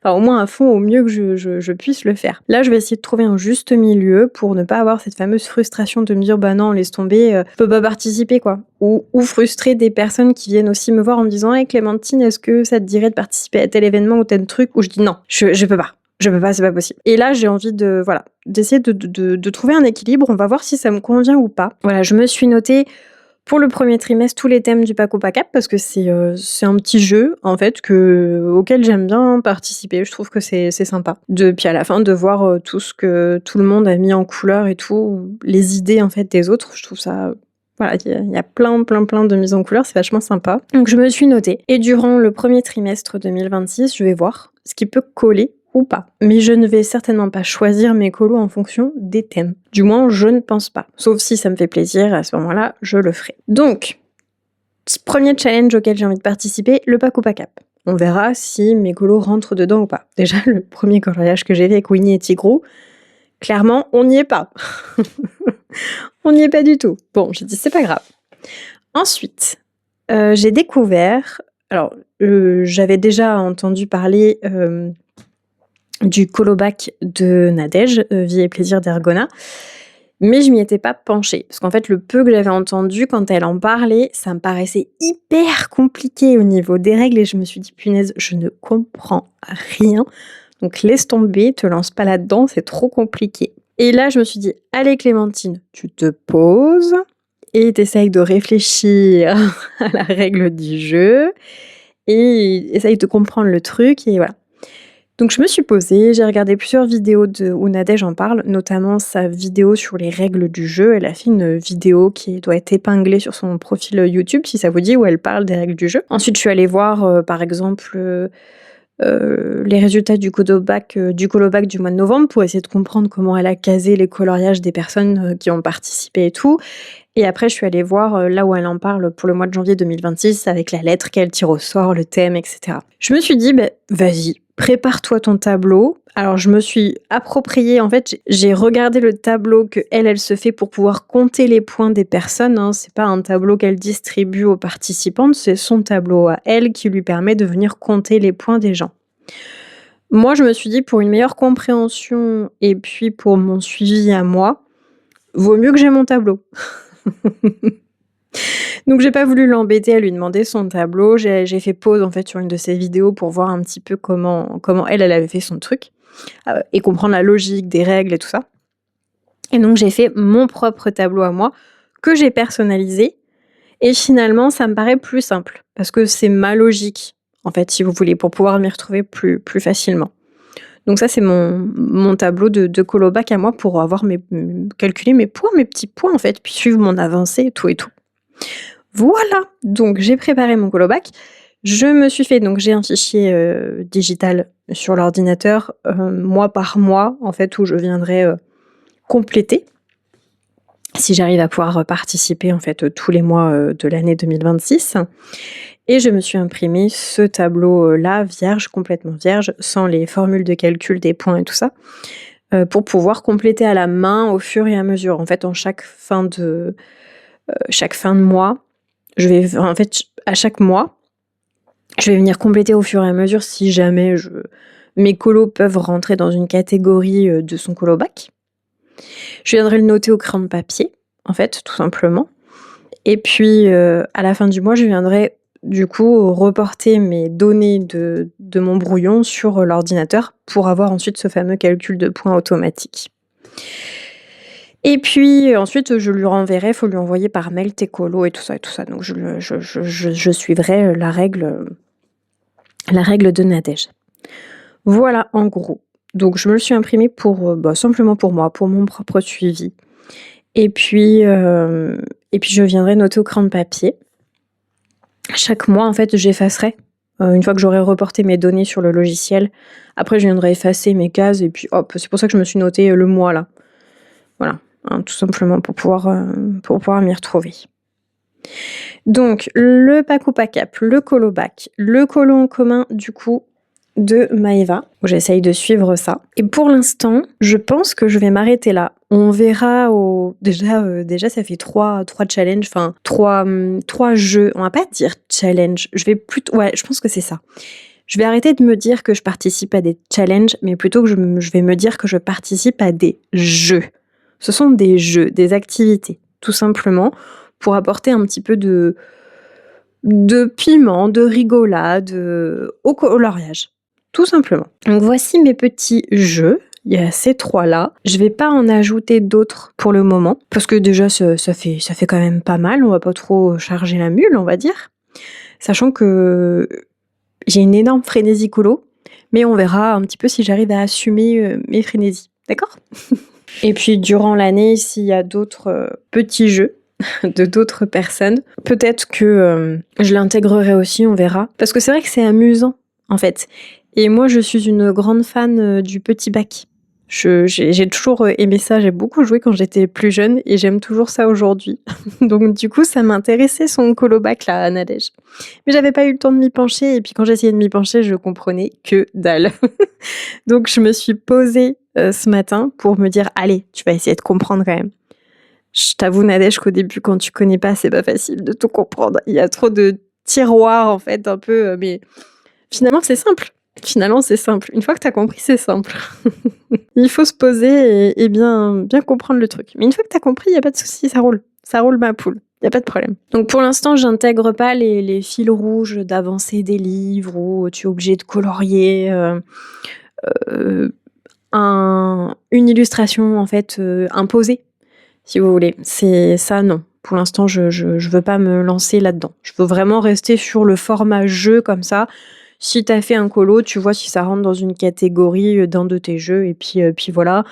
Enfin, au moins à fond, au mieux que je puisse le faire. Là, je vais essayer de trouver un juste milieu pour ne pas avoir cette fameuse frustration de me dire, bah non, laisse tomber, je peux pas participer, quoi. Ou frustrer des personnes qui viennent aussi me voir en me disant, hey Clémentine, est-ce que ça te dirait de participer à tel événement ou tel truc? Où je dis non, je peux pas. Je peux pas, c'est pas possible. Et là, j'ai envie d'essayer de trouver un équilibre. On va voir si ça me convient ou pas. Voilà, je me suis notée Pour le premier trimestre, tous les thèmes du Pack au Pack Up parce que c'est un petit jeu en fait auquel j'aime bien participer. Je trouve que c'est sympa. Puis à la fin de voir tout ce que tout le monde a mis en couleur et tout, les idées en fait des autres, je trouve ça. Voilà, il y a plein de mises en couleur, c'est vachement sympa. Donc je me suis notée. Et durant le premier trimestre 2026, je vais voir ce qui peut coller ou pas. Mais je ne vais certainement pas choisir mes colos en fonction des thèmes. Du moins, je ne pense pas. Sauf si ça me fait plaisir, à ce moment-là, je le ferai. Donc, premier challenge auquel j'ai envie de participer, le Pack au Pack Up. On verra si mes colos rentrent dedans ou pas. Déjà, le premier coloriage que j'ai fait avec Winnie et Tigrou, clairement, on n'y est pas. On n'y est pas du tout. Bon, j'ai dit, c'est pas grave. Ensuite, j'ai découvert... Alors, j'avais déjà entendu parler du colobac de Nadège, Vie et plaisir d'Ergona, mais je m'y étais pas penchée. Parce qu'en fait, le peu que j'avais entendu, quand elle en parlait, ça me paraissait hyper compliqué au niveau des règles, et je me suis dit, punaise, je ne comprends rien. Donc laisse tomber, te lance pas là-dedans, c'est trop compliqué. Et là, je me suis dit, allez Clémentine, tu te poses et t'essayes de réfléchir à la règle du jeu et essaye de comprendre le truc et voilà. Donc je me suis posée, j'ai regardé plusieurs vidéos où Nadège en parle, notamment sa vidéo sur les règles du jeu. Elle a fait une vidéo qui doit être épinglée sur son profil YouTube, si ça vous dit, où elle parle des règles du jeu. Ensuite, je suis allée voir, par exemple, les résultats du colobac du mois de novembre pour essayer de comprendre comment elle a casé les coloriages des personnes qui ont participé et tout. Et après, je suis allée voir là où elle en parle pour le mois de janvier 2026 avec la lettre qu'elle tire au sort, le thème, etc. Je me suis dit, vas-y, prépare-toi ton tableau. Alors, je me suis approprié, en fait, j'ai regardé le tableau que elle se fait pour pouvoir compter les points des personnes. Hein. C'est pas un tableau qu'elle distribue aux participantes, c'est son tableau à elle qui lui permet de venir compter les points des gens. Moi, je me suis dit, pour une meilleure compréhension et puis pour mon suivi à moi, vaut mieux que j'ai mon tableau. Donc j'ai pas voulu l'embêter à lui demander son tableau, j'ai fait pause en fait sur une de ses vidéos pour voir un petit peu comment elle avait fait son truc et comprendre la logique des règles et tout ça. Et donc j'ai fait mon propre tableau à moi que j'ai personnalisé et finalement ça me paraît plus simple parce que c'est ma logique en fait si vous voulez pour pouvoir m'y retrouver plus facilement. Donc ça c'est mon tableau de colobac à moi pour avoir calculer mes points, mes petits points en fait, puis suivre mon avancée et tout. Voilà, donc j'ai préparé mon colobac. Je me suis fait, donc j'ai un fichier digital sur l'ordinateur, mois par mois, en fait, où je viendrai compléter, si j'arrive à pouvoir participer, en fait, tous les mois de l'année 2026. Et je me suis imprimé ce tableau-là, vierge, complètement vierge, sans les formules de calcul des points et tout ça, pour pouvoir compléter à la main au fur et à mesure. En fait, chaque fin de mois, à chaque mois, je vais venir compléter au fur et à mesure si jamais mes colos peuvent rentrer dans une catégorie de son colobac. Je viendrai le noter au crayon de papier, en fait, tout simplement. Et puis, à la fin du mois, je viendrai du coup reporter mes données de mon brouillon sur l'ordinateur pour avoir ensuite ce fameux calcul de points automatique. Et puis ensuite, je lui renverrai, il faut lui envoyer par mail tes colos et tout ça. Donc je suivrai la règle de Nadège. Voilà en gros. Donc je me le suis imprimé simplement pour moi, pour mon propre suivi. Et puis je viendrai noter au crayon de papier. Chaque mois, en fait, j'effacerai. Une fois que j'aurai reporté mes données sur le logiciel, après je viendrai effacer mes cases et puis hop, c'est pour ça que je me suis noté le mois là. Voilà. Tout simplement pour pouvoir m'y retrouver. Donc, le Pack au Pack Up, le colobac, le colo en commun, du coup, de Maëva, où j'essaye de suivre ça. Et pour l'instant, je pense que je vais m'arrêter là. On verra déjà ça fait 3 challenges, enfin 3 jeux. On va pas dire challenge, je pense que c'est ça. Je vais arrêter de me dire que je participe à des challenges, mais plutôt que je vais me dire que je participe à des jeux. Ce sont des jeux, des activités, tout simplement, pour apporter un petit peu de piment, de rigolade au coloriage, tout simplement. Donc voici mes petits jeux, il y a ces 3-là. Je vais pas en ajouter d'autres pour le moment, parce que déjà ça fait quand même pas mal, on va pas trop charger la mule, on va dire. Sachant que j'ai une énorme frénésie colo, mais on verra un petit peu si j'arrive à assumer mes frénésies, d'accord? Et puis durant l'année, s'il y a d'autres petits jeux de d'autres personnes, peut-être que je l'intégrerai aussi, on verra. Parce que c'est vrai que c'est amusant, en fait. Et moi, je suis une grande fan du petit bac. J'ai toujours aimé ça, j'ai beaucoup joué quand j'étais plus jeune et j'aime toujours ça aujourd'hui. Donc du coup, ça m'intéressait son colo-bac là, à Nadège. Mais j'avais pas eu le temps de m'y pencher et puis quand j'essayais de m'y pencher, je comprenais que dalle. Donc je me suis posée ce matin pour me dire, allez, tu vas essayer de comprendre quand même. Je t'avoue, Nadège, qu'au début, quand tu connais pas, c'est pas facile de tout comprendre. Il y a trop de tiroirs, en fait, un peu, mais finalement, c'est simple. Finalement, c'est simple. Une fois que t'as compris, c'est simple. Il faut se poser et bien comprendre le truc. Mais une fois que t'as compris, il y a pas de souci, ça roule. Ça roule ma poule. Il y a pas de problème. Donc pour l'instant, j'intègre pas les fils rouges d'avancée des livres où tu es obligé de colorier une illustration en fait imposée, si vous voulez. C'est ça, non. Pour l'instant, je veux pas me lancer là-dedans. Je veux vraiment rester sur le format jeu comme ça. Si t'as fait un colo, tu vois si ça rentre dans une catégorie d'un de tes jeux, et puis voilà.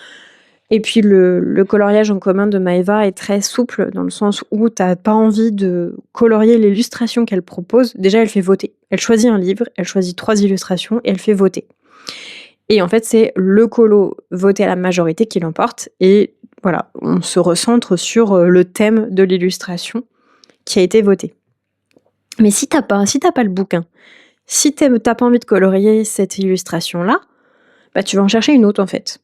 Et puis le coloriage en commun de Maëva est très souple, dans le sens où t'as pas envie de colorier l'illustration qu'elle propose. Déjà, elle fait voter. Elle choisit un livre, elle choisit 3 illustrations, et elle fait voter. Et en fait, c'est le colo voté à la majorité qui l'emporte, et voilà, on se recentre sur le thème de l'illustration qui a été voté. Mais si t'as pas le bouquin, si t'as pas envie de colorier cette illustration-là, bah tu vas en chercher une autre en fait.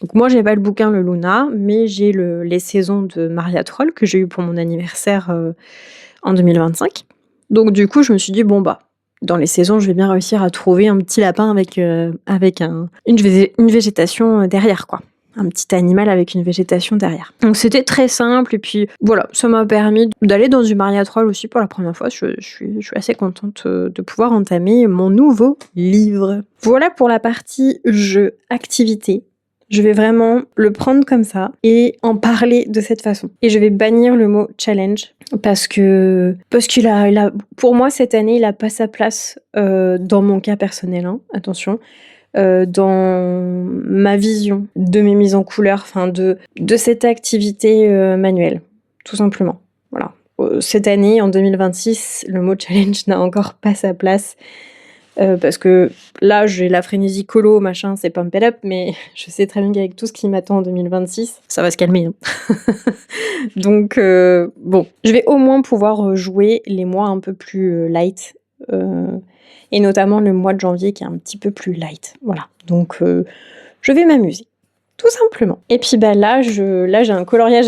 Donc moi j'ai pas le bouquin le Luna, mais j'ai les saisons de Maria Troll que j'ai eu pour mon anniversaire en 2025. Donc du coup je me suis dit bon bah dans les saisons je vais bien réussir à trouver un petit lapin avec une végétation derrière quoi. Un petit animal avec une végétation derrière. Donc c'était très simple et puis voilà, ça m'a permis d'aller dans du Maria Troll aussi pour la première fois. Je suis assez contente de pouvoir entamer mon nouveau livre. Voilà pour la partie jeu, activité. Je vais vraiment le prendre comme ça et en parler de cette façon. Et je vais bannir le mot challenge parce qu'il a pour moi cette année il a pas sa place dans mon cas personnel, hein, attention. Dans ma vision de mes mises en couleur, enfin de cette activité manuelle, tout simplement. Voilà. Cette année, en 2026, le mot challenge n'a encore pas sa place parce que là, j'ai la frénésie colo, machin, c'est pump it up, mais je sais très bien qu'avec tout ce qui m'attend en 2026, ça va se calmer. Hein. Donc, bon, je vais au moins pouvoir jouer les mois un peu plus light. Et notamment le mois de janvier qui est un petit peu plus light. Voilà, donc je vais m'amuser, tout simplement. Et puis bah, là j'ai un coloriage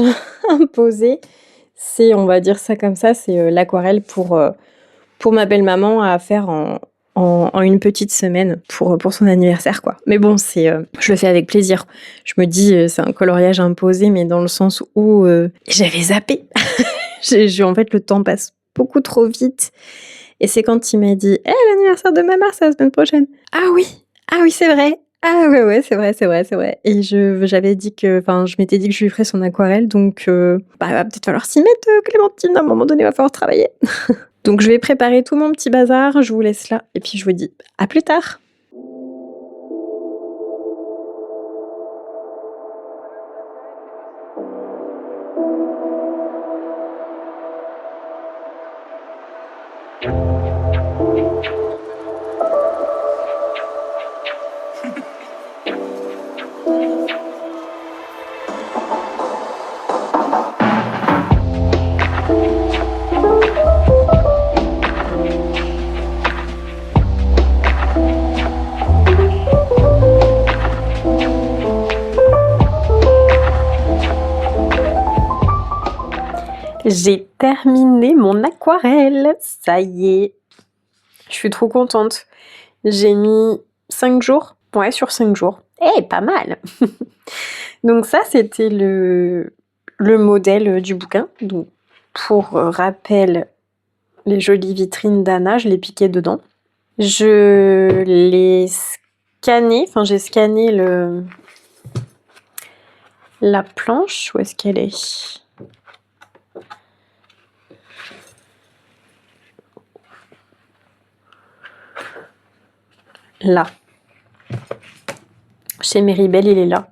imposé. C'est, on va dire ça comme ça, c'est l'aquarelle pour ma belle-maman à faire en une petite semaine pour son anniversaire, quoi. Mais bon, je le fais avec plaisir. Je me dis, c'est un coloriage imposé, mais dans le sens où j'avais zappé. En fait, le temps passe beaucoup trop vite. Et c'est quand il m'a dit « l'anniversaire de ma mère, c'est la semaine prochaine !» Ah oui, c'est vrai. Ah ouais, c'est vrai. Et je m'étais dit que je lui ferais son aquarelle, donc il va peut-être falloir s'y mettre, Clémentine, à un moment donné, il va falloir travailler. Donc je vais préparer tout mon petit bazar, je vous laisse là, et puis je vous dis à plus tard. J'ai terminé mon aquarelle, ça y est. Je suis trop contente. J'ai mis 5 jours. Ouais, sur 5 jours. Pas mal. Donc ça, c'était le modèle du bouquin. Donc, pour rappel, les jolies vitrines d'Anna, je les piquais dedans. Je l'ai scanné, j'ai scanné La planche, où est-ce qu'elle est? Là. Chez Meribel, il est là.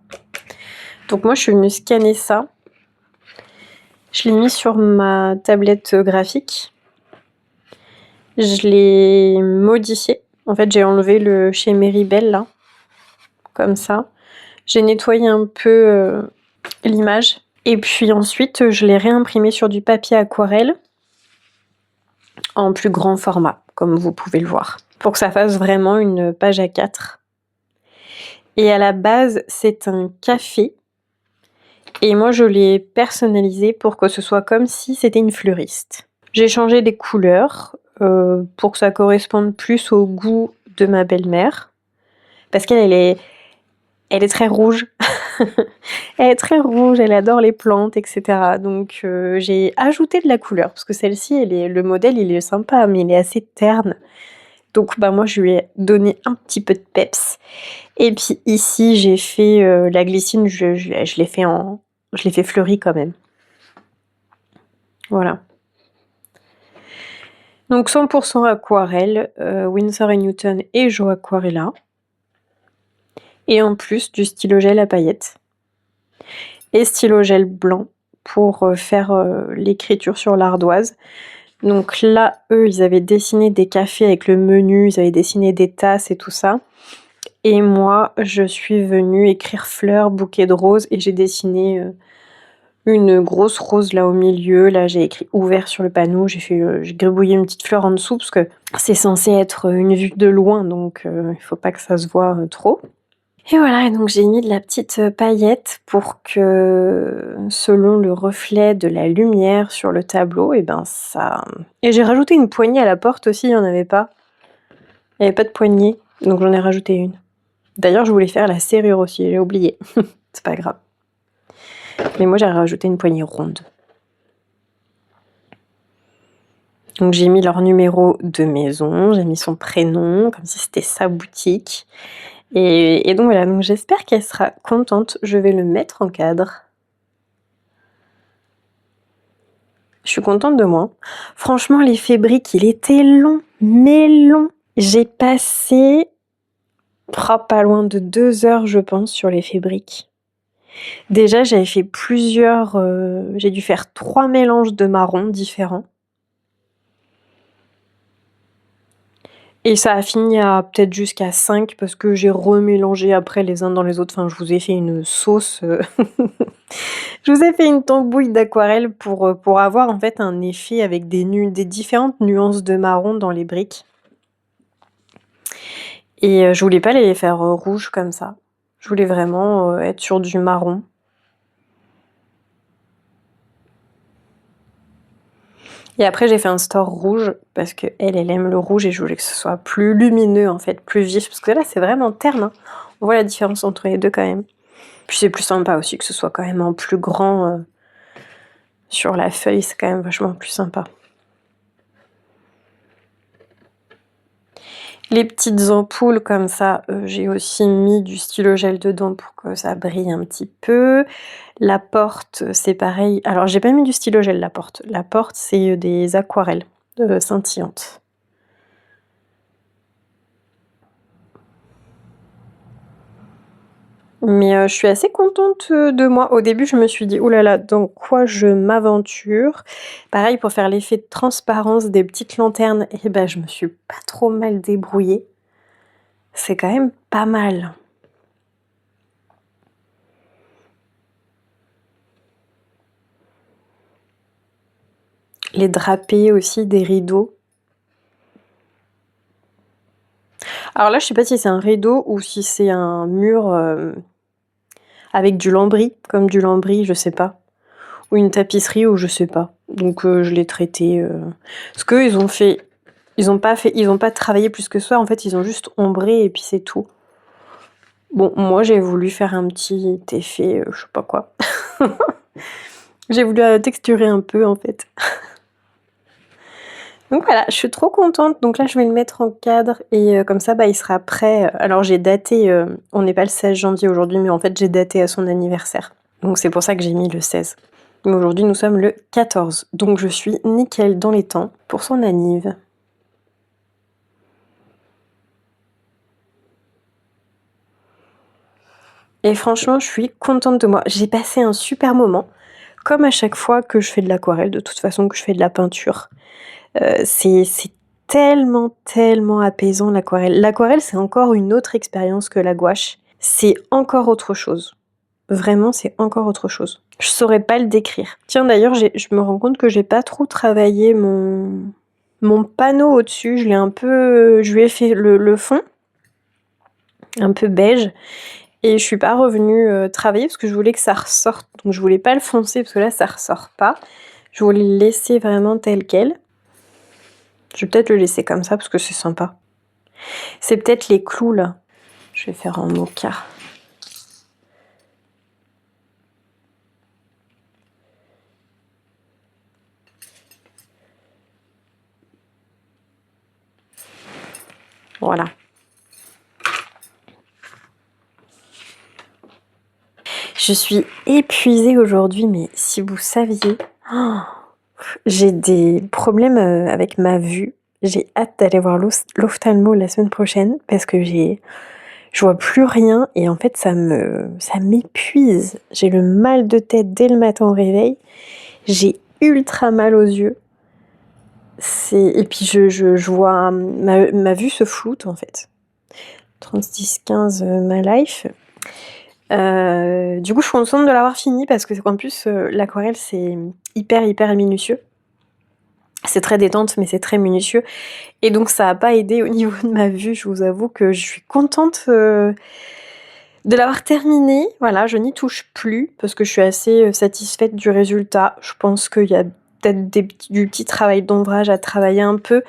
Donc moi, je suis venue scanner ça. Je l'ai mis sur ma tablette graphique. Je l'ai modifié. En fait, j'ai enlevé le chez Meribel, là. Comme ça. J'ai nettoyé un peu l'image. Et puis ensuite, je l'ai réimprimé sur du papier aquarelle. En plus grand format, comme vous pouvez le voir. Pour que ça fasse vraiment une page A4. Et à la base, c'est un café. Et moi, je l'ai personnalisé pour que ce soit comme si c'était une fleuriste. J'ai changé des couleurs pour que ça corresponde plus au goût de ma belle-mère. Parce qu'elle est très rouge. Elle est très rouge, elle adore les plantes, etc. Donc j'ai ajouté de la couleur. Parce que celle-ci, le modèle, il est sympa, mais il est assez terne. Donc bah moi, je lui ai donné un petit peu de peps. Et puis ici, j'ai fait la glycine, je l'ai fait fleurie quand même. Voilà. Donc 100% aquarelle, Winsor & Newton et Joe Aquarella. Et en plus du stylo gel à paillettes. Et stylo gel blanc pour faire l'écriture sur l'ardoise. Donc là, eux, ils avaient dessiné des cafés avec le menu, ils avaient dessiné des tasses et tout ça. Et moi, je suis venue écrire fleurs, bouquet de roses et j'ai dessiné une grosse rose là au milieu. Là, j'ai écrit ouvert sur le panneau. J'ai gribouillé une petite fleur en dessous parce que c'est censé être une vue de loin, donc il faut pas que ça se voit trop. Et voilà, et donc j'ai mis de la petite paillette pour que, selon le reflet de la lumière sur le tableau, et ben ça... Et j'ai rajouté une poignée à la porte aussi, il n'y en avait pas. Il n'y avait pas de poignée, donc j'en ai rajouté une. D'ailleurs, je voulais faire la serrure aussi, j'ai oublié. C'est pas grave. Mais moi, j'ai rajouté une poignée ronde. Donc j'ai mis leur numéro de maison, j'ai mis son prénom, comme si c'était sa boutique. Et donc voilà, donc j'espère qu'elle sera contente. Je vais le mettre en cadre. Je suis contente de moi. Franchement, l'effet brique, il était long, mais long. J'ai passé pas loin de 2 heures, je pense, sur l'effet brique. Déjà, j'avais fait plusieurs... j'ai dû faire 3 mélanges de marrons différents. Et ça a fini à peut-être jusqu'à 5 parce que j'ai remélangé après les uns dans les autres. Enfin, je vous ai fait une sauce. Je vous ai fait une tambouille d'aquarelle pour avoir en fait un effet avec des différentes nuances de marron dans les briques. Et je voulais pas les faire rouges comme ça. Je voulais vraiment être sur du marron. Et après, j'ai fait un store rouge parce que elle aime le rouge et je voulais que ce soit plus lumineux en fait, plus vif. Parce que là, c'est vraiment terne. Hein. On voit la différence entre les deux quand même. Puis c'est plus sympa aussi que ce soit quand même en plus grand sur la feuille. C'est quand même vachement plus sympa. Les petites ampoules comme ça, j'ai aussi mis du stylo gel dedans pour que ça brille un petit peu. La porte, c'est pareil. Alors, j'ai pas mis du stylo gel, la porte. La porte, c'est des aquarelles scintillantes. Mais je suis assez contente de moi. Au début, je me suis dit, oulala, dans quoi je m'aventure? Pareil, pour faire l'effet de transparence des petites lanternes, et ben, je me suis pas trop mal débrouillée. C'est quand même pas mal. Les drapés aussi, des rideaux. Alors là, je sais pas si c'est un rideau ou si c'est un mur avec du lambris, comme du lambris, je sais pas. Ou une tapisserie, ou je sais pas. Donc je l'ai traité. Parce qu'eux, ils ont fait... Ils ont pas travaillé plus que ça, en fait, ils ont juste ombré et puis c'est tout. Bon, moi, j'ai voulu faire un petit effet, je sais pas quoi. J'ai voulu texturer un peu, en fait. Donc voilà, je suis trop contente. Donc là, je vais le mettre en cadre et comme ça, bah, il sera prêt. Alors j'ai daté, on n'est pas le 16 janvier aujourd'hui, mais en fait, j'ai daté à son anniversaire. Donc c'est pour ça que j'ai mis le 16. Mais aujourd'hui nous sommes le 14. Donc je suis nickel dans les temps pour son anniv. Et franchement, je suis contente de moi. J'ai passé un super moment. Comme à chaque fois que je fais de l'aquarelle, de toute façon que je fais de la peinture. C'est tellement apaisant l'aquarelle. L'aquarelle, c'est encore une autre expérience que la gouache. C'est encore autre chose. Vraiment, c'est encore autre chose. Je saurais pas le décrire. Tiens, d'ailleurs, je me rends compte que j'ai pas trop travaillé mon panneau au-dessus. Je lui ai fait le fond, un peu beige. Et je suis pas revenue travailler parce que je voulais que ça ressorte. Donc je voulais pas le foncer parce que là ça ressort pas. Je voulais le laisser vraiment tel quel. Je vais peut-être le laisser comme ça parce que c'est sympa. C'est peut-être les clous là. Je vais faire en mocha. Voilà. Je suis épuisée aujourd'hui, mais si vous saviez, j'ai des problèmes avec ma vue. J'ai hâte d'aller voir l'ophtalmo la semaine prochaine parce que je vois plus rien et en fait ça m'épuise. J'ai le mal de tête dès le matin au réveil. J'ai ultra mal aux yeux. Et puis je vois ma vue se floute en fait. 36-15 ma life. Du coup je suis contente de l'avoir fini parce que en plus l'aquarelle c'est hyper minutieux. C'est très détente mais c'est très minutieux et donc ça a pas aidé au niveau de ma vue. Je vous avoue que je suis contente de l'avoir terminé. Voilà, je n'y touche plus parce que je suis assez satisfaite du résultat. Je pense qu'il y a peut-être du petit travail d'ombrage à travailler un peu,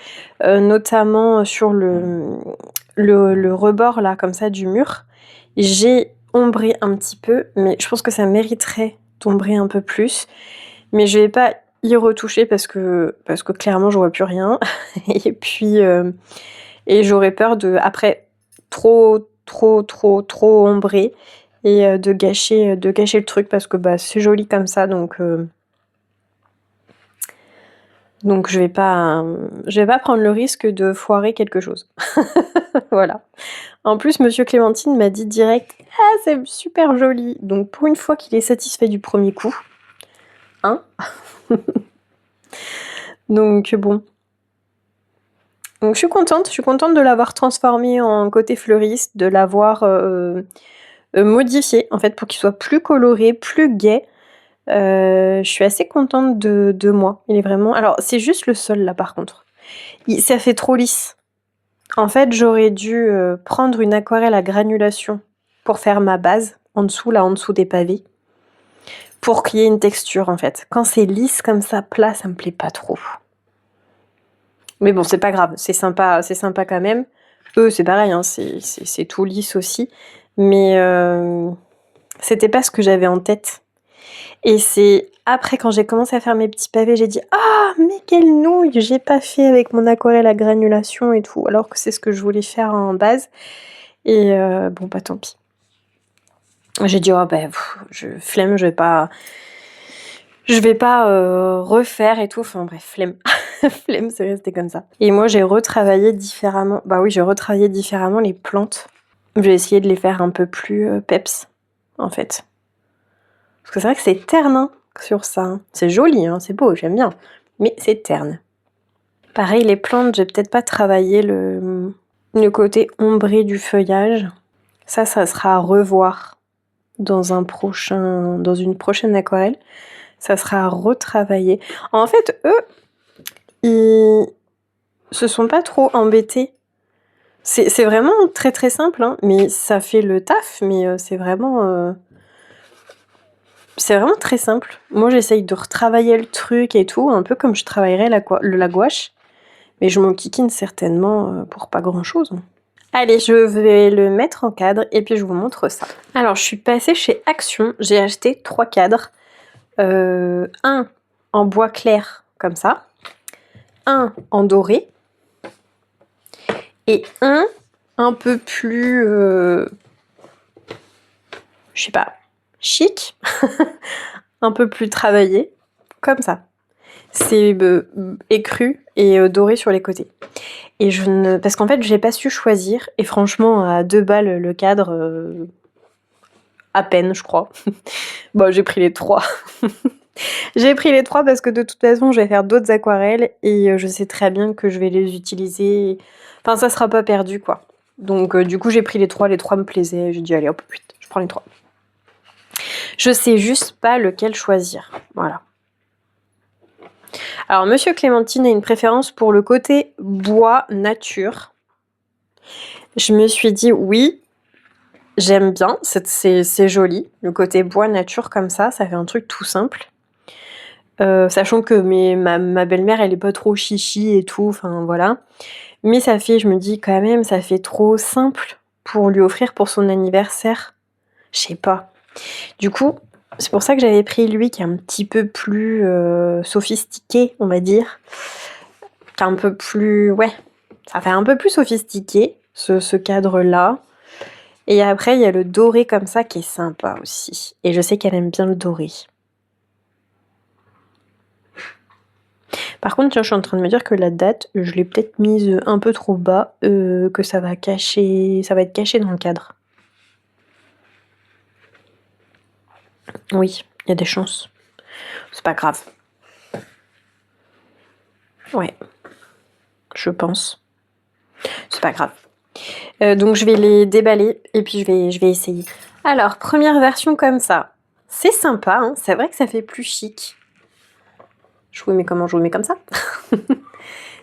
notamment sur le rebord là comme ça du mur. J'ai ombré un petit peu, mais je pense que ça mériterait d'ombrer un peu plus. Mais je vais pas y retoucher parce que clairement je vois plus rien. Et puis et j'aurais peur de après trop ombrer et de gâcher le truc parce que bah c'est joli comme ça donc je vais pas prendre le risque de foirer quelque chose. Voilà. En plus monsieur Clémentine m'a dit direct ah c'est super joli donc pour une fois qu'il est satisfait du premier coup hein. Donc bon. Donc je suis contente de l'avoir transformé en côté fleuriste, de l'avoir modifié en fait pour qu'il soit plus coloré, plus gai. Je suis assez contente de moi. Il est vraiment. Alors c'est juste le sol là par contre. Ça fait trop lisse. En fait j'aurais dû prendre une aquarelle à granulation pour faire ma base en dessous des pavés. Pour qu'il y ait une texture en fait. Quand c'est lisse comme ça, plat, ça me plaît pas trop. Mais bon, c'est pas grave, c'est sympa quand même. Eux, c'est pareil, hein, c'est tout lisse aussi. Mais c'était pas ce que j'avais en tête. Et c'est après, quand j'ai commencé à faire mes petits pavés, j'ai dit « Ah, mais quelle nouille! J'ai pas fait avec mon aquarelle à granulation et tout. » Alors que c'est ce que je voulais faire en base. Et bon, bah tant pis. J'ai dit « Oh, bah, flemme, je vais pas refaire et tout. » Enfin bref, flemme. Flemme, c'est resté comme ça. Et moi, j'ai retravaillé différemment. Bah oui, j'ai retravaillé différemment les plantes. J'ai essayé de les faire un peu plus peps, en fait. Parce que c'est vrai que c'est terne hein, sur ça. Hein. C'est joli, hein, c'est beau, j'aime bien. Mais c'est terne. Pareil, les plantes, j'ai peut-être pas travaillé le côté ombré du feuillage. Ça sera à revoir dans une prochaine aquarelle. Ça sera à retravailler. En fait, eux, ils se sont pas trop embêtés. C'est vraiment très simple, hein, mais ça fait le taf, mais c'est vraiment très simple. Moi, j'essaye de retravailler le truc et tout, un peu comme je travaillerais la gouache, mais je m'en kikine certainement pour pas grand-chose. Allez, je vais le mettre en cadre et puis je vous montre ça. Alors, je suis passée chez Action, j'ai acheté 3 cadres. Un en bois clair, comme ça. Un en doré. Et un peu plus... je sais pas. chic, un peu plus travaillé, comme ça. C'est écru et doré sur les côtés. Et parce qu'en fait, j'ai pas su choisir. Et franchement, à 2 balles le cadre, à peine, je crois. Bon, j'ai pris les 3. J'ai pris les 3 parce que de toute façon, je vais faire d'autres aquarelles et je sais très bien que je vais les utiliser. Enfin, ça sera pas perdu, quoi. Donc, du coup, j'ai pris les 3. Les 3 me plaisaient. J'ai dit, allez, hop, vite, je prends les 3. Je sais juste pas lequel choisir. Voilà. Alors, Monsieur Clémentine a une préférence pour le côté bois nature. Je me suis dit, oui, j'aime bien, c'est joli. Le côté bois nature comme ça fait un truc tout simple. Sachant que ma belle-mère, elle est pas trop chichi et tout, enfin voilà. Mais ça fait, je me dis quand même, ça fait trop simple pour lui offrir pour son anniversaire. Je sais pas. Du coup, c'est pour ça que j'avais pris lui qui est un petit peu plus sophistiqué, on va dire. Qui est un peu plus... Ouais, ça fait un peu plus sophistiqué, ce cadre-là. Et après, il y a le doré comme ça qui est sympa aussi. Et je sais qu'elle aime bien le doré. Par contre, tiens, je suis en train de me dire que la date, je l'ai peut-être mise un peu trop bas, que ça va être caché dans le cadre. Oui, il y a des chances. C'est pas grave. Ouais, je pense. C'est pas grave. Donc je vais les déballer et puis je vais essayer. Alors, première version comme ça. C'est sympa, hein, c'est vrai que ça fait plus chic. Je vous mets comment? Je vous mets comme ça.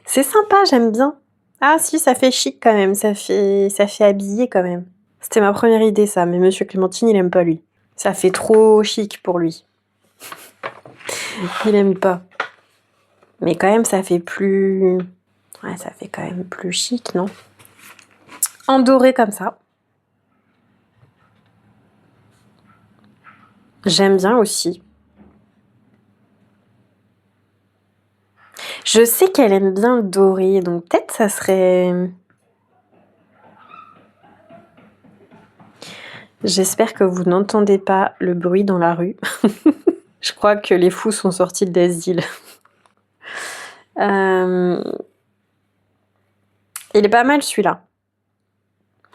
C'est sympa, j'aime bien. Ah si, ça fait chic quand même, ça fait habillé quand même. C'était ma première idée ça, mais Monsieur Clémentine, il aime pas lui. Ça fait trop chic pour lui. Il aime pas. Mais quand même, ça fait plus... Ouais, ça fait quand même plus chic, non? En doré comme ça. J'aime bien aussi. Je sais qu'elle aime bien le doré, donc peut-être ça serait... J'espère que vous n'entendez pas le bruit dans la rue. Je crois que les fous sont sortis de l'asile. Il est pas mal celui-là.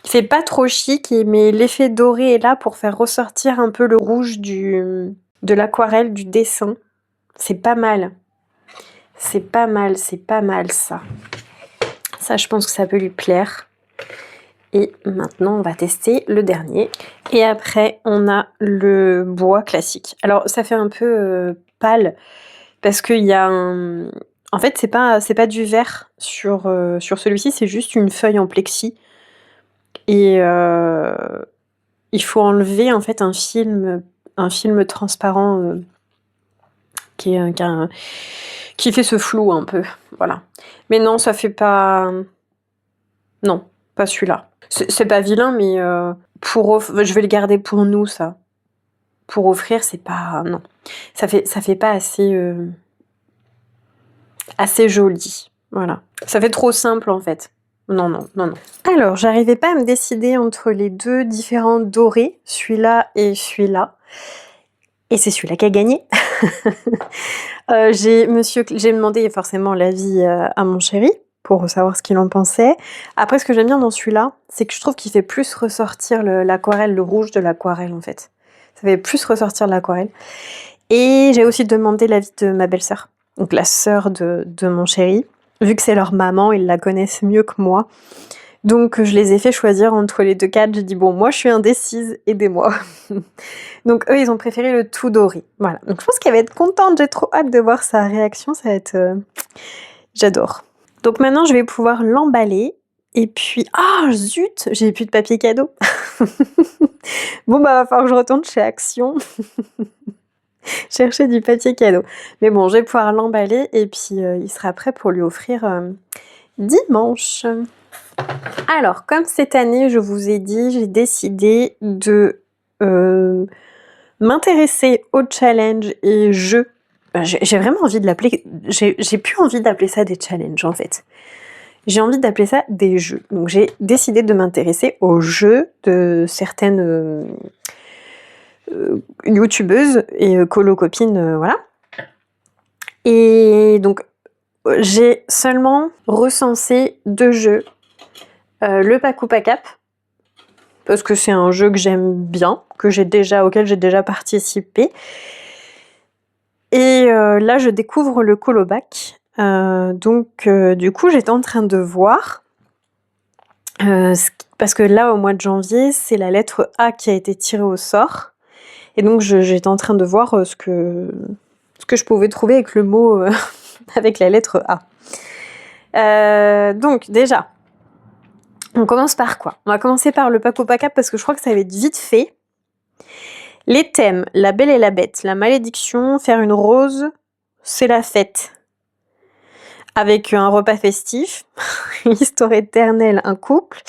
Il fait pas trop chic, mais l'effet doré est là pour faire ressortir un peu le rouge de l'aquarelle, du dessin. C'est pas mal. C'est pas mal ça. Ça, je pense que ça peut lui plaire. Et maintenant, on va tester le dernier. Et après, on a le bois classique. Alors, ça fait un peu pâle parce qu'il y a un... En fait, c'est pas du verre sur celui-ci, c'est juste une feuille en plexi. Et il faut enlever en fait un film transparent qui fait ce flou un peu. Voilà. Mais non, ça fait pas... Non, pas celui-là. C'est pas vilain, mais je vais le garder pour nous, ça. Pour offrir, c'est pas... Non. Ça fait pas assez joli. Voilà. Ça fait trop simple, en fait. Non. Alors, j'arrivais pas à me décider entre les deux différents dorés, celui-là et celui-là. Et c'est celui-là qui a gagné. J'ai demandé forcément l'avis à mon chéri pour savoir ce qu'il en pensait. Après, ce que j'aime bien dans celui-là, c'est que je trouve qu'il fait plus ressortir l'aquarelle, le rouge de l'aquarelle en fait. Ça fait plus ressortir l'aquarelle. Et j'ai aussi demandé l'avis de ma belle-sœur, donc la sœur de mon chéri. Vu que c'est leur maman, ils la connaissent mieux que moi. Donc je les ai fait choisir entre les deux cadres. J'ai dit bon, moi je suis indécise, aidez-moi. Donc eux, ils ont préféré le tout doré. Voilà. Donc je pense qu'elle va être contente. J'ai trop hâte de voir sa réaction. Ça va être... J'adore. Donc maintenant, je vais pouvoir l'emballer. Et puis... Ah, zut! J'ai plus de papier cadeau. Bon, bah, va falloir que je retourne chez Action. Chercher du papier cadeau. Mais bon, je vais pouvoir l'emballer. Et puis, il sera prêt pour lui offrir dimanche. Alors, comme cette année, je vous ai dit, j'ai décidé de... m'intéresser au challenge et jeux. J'ai vraiment envie de l'appeler... J'ai plus envie d'appeler ça des challenges, en fait. J'ai envie d'appeler ça des jeux. Donc, j'ai décidé de m'intéresser aux jeux de certaines youtubeuse et colo copine, voilà. Et donc, j'ai seulement recensé 2 jeux. Le Paku Pakap, parce que c'est un jeu que j'aime bien, auquel j'ai déjà participé. Et là, je découvre le Colobac. Du coup, j'étais en train de voir, parce que là, au mois de janvier, c'est la lettre A qui a été tirée au sort. Et donc, j'étais en train de voir ce que je pouvais trouver avec le mot, avec la lettre A. Donc, déjà, on commence par quoi? On va commencer par le Paku Pakap parce que je crois que ça va être vite fait. Les thèmes, la belle et la bête, la malédiction, faire une rose, c'est la fête. Avec un repas festif, une histoire éternelle, un couple,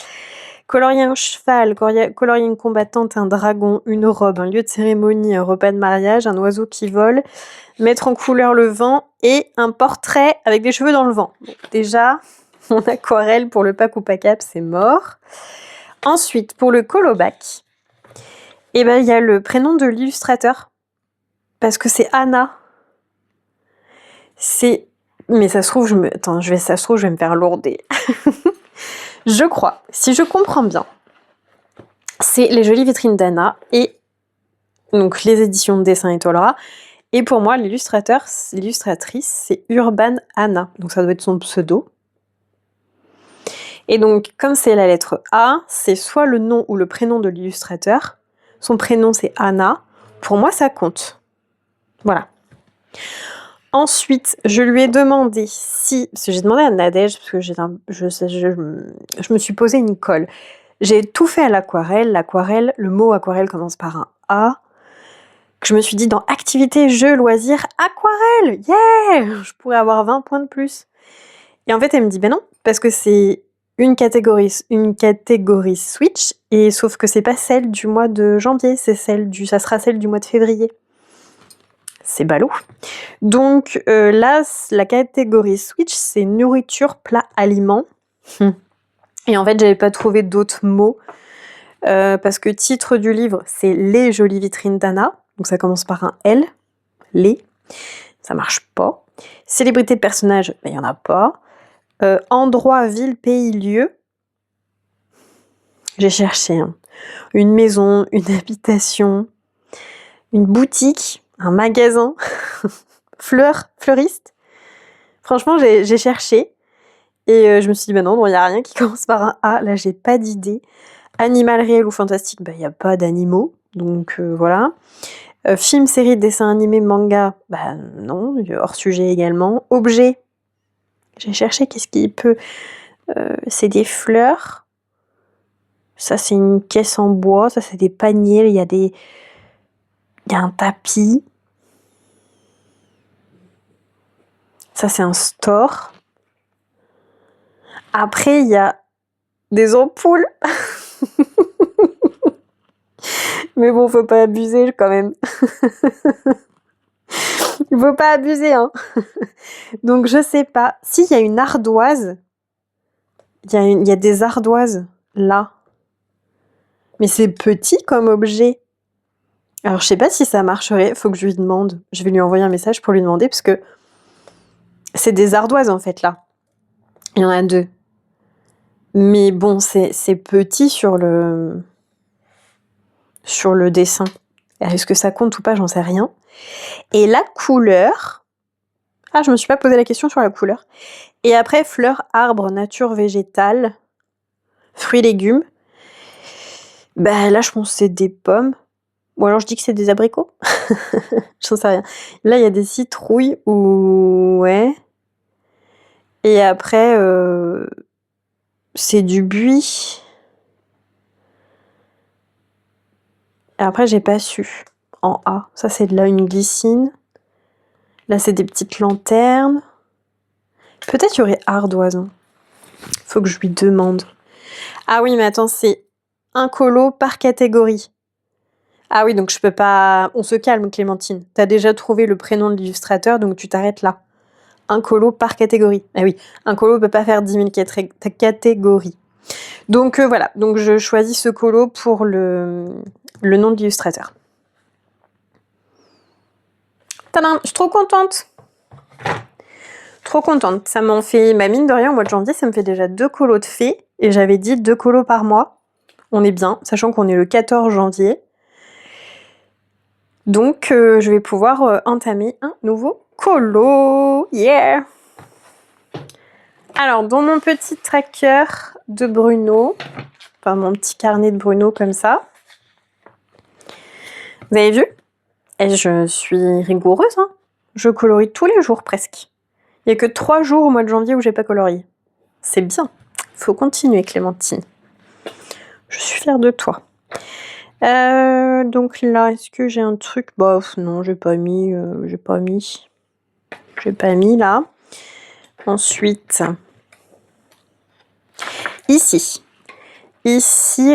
colorier un cheval, colorier une combattante, un dragon, une robe, un lieu de cérémonie, un repas de mariage, un oiseau qui vole, mettre en couleur le vent et un portrait avec des cheveux dans le vent. Déjà, mon aquarelle pour le Paku Pakap, c'est mort. Ensuite, pour le Colobac, il y a le prénom de l'illustrateur. Parce que c'est Anna. Mais ça se trouve, je vais me faire lourder. Je crois, si je comprends bien, c'est Les Jolies Vitrines d'Anna et donc les éditions de dessin et Tolera. Et pour moi, l'illustratrice, c'est Urban Anna. Donc ça doit être son pseudo. Et donc, comme c'est la lettre A, c'est soit le nom ou le prénom de l'illustrateur. Son prénom, c'est Anna. Pour moi, ça compte. Voilà. Ensuite, je lui ai demandé parce que j'ai demandé à Nadège, parce que je me suis posé une colle. J'ai tout fait à l'aquarelle. L'aquarelle, le mot aquarelle commence par un A. Que je me suis dit, dans activité, jeu, loisir, aquarelle, yeah! Je pourrais avoir 20 points de plus. Et en fait, elle me dit, ben non, parce que c'est une catégorie Switch, et sauf que c'est pas celle du mois de janvier, ça sera celle du mois de février. C'est ballot. Donc là, la catégorie Switch, c'est nourriture, plat, aliments. Et en fait, j'avais pas trouvé d'autres mots. Parce que titre du livre, c'est Les Jolies Vitrines d'Anna. Donc ça commence par un L. Les. Ça marche pas. Célébrité de personnage, il y en a pas. Endroit, ville, pays, lieu. J'ai cherché une maison, une habitation, une boutique, un magasin, fleuriste. Franchement, j'ai cherché et je me suis dit, non, il n'y a rien qui commence par un A. Là, j'ai pas d'idée. Animal réel ou fantastique, il n'y a pas d'animaux. Donc voilà. Film, série, dessin animé, manga, non, hors sujet également. Objet, j'ai cherché qu'est-ce qui peut... c'est des fleurs. Ça, c'est une caisse en bois. Ça, c'est des paniers. Il y a un tapis. Ça, c'est un store. Après, il y a des ampoules. Mais bon, faut pas abuser quand même. Il faut pas abuser, hein. Donc, je sais pas. Si, il y a une ardoise. Il y a des ardoises, là. Mais c'est petit comme objet. Alors, je sais pas si ça marcherait. Faut que je lui demande. Je vais lui envoyer un message pour lui demander, parce que c'est des ardoises, en fait, là. Il y en a 2. Mais bon, c'est petit sur le dessin. Est-ce que ça compte ou pas? J'en sais rien. Et la couleur... Ah, je me suis pas posé la question sur la couleur. Et après, fleurs, arbres, nature végétale, fruits, légumes. Là, je pense que c'est des pommes. Ou alors je dis que c'est des abricots. J'en sais rien. Là, il y a des citrouilles ou... Ouais. Et après, c'est du buis. Et après, j'ai pas su. En A. Ça, c'est de là une glycine. Là, c'est des petites lanternes. Peut-être il y aurait ardoise. Faut que je lui demande. Ah oui, mais attends, c'est un colo par catégorie. Ah oui, donc je peux pas... On se calme, Clémentine. T'as déjà trouvé le prénom de l'illustrateur, donc tu t'arrêtes là. Un colo par catégorie. Ah oui, un colo peut pas faire 10 000 catégories. Donc voilà, donc je choisis ce colo pour le nom de l'illustrateur. Tadam, je suis trop contente. Trop contente. Ça m'en fait, mine de rien, au mois de janvier, ça me fait déjà 2 colos de fées. Et j'avais dit 2 colos par mois. On est bien, sachant qu'on est le 14 janvier. Donc, je vais pouvoir entamer un nouveau colo. Yeah! Alors, dans mon petit tracker de Bruno, enfin mon petit carnet de Bruno comme ça, vous avez vu? Et je suis rigoureuse, hein. Je colorie tous les jours presque. Il n'y a que 3 jours au mois de janvier où j'ai pas colorié. C'est bien. Faut continuer, Clémentine. Je suis fière de toi. Donc là, est-ce que j'ai un truc? Bah non, j'ai pas mis là. Ensuite, ici,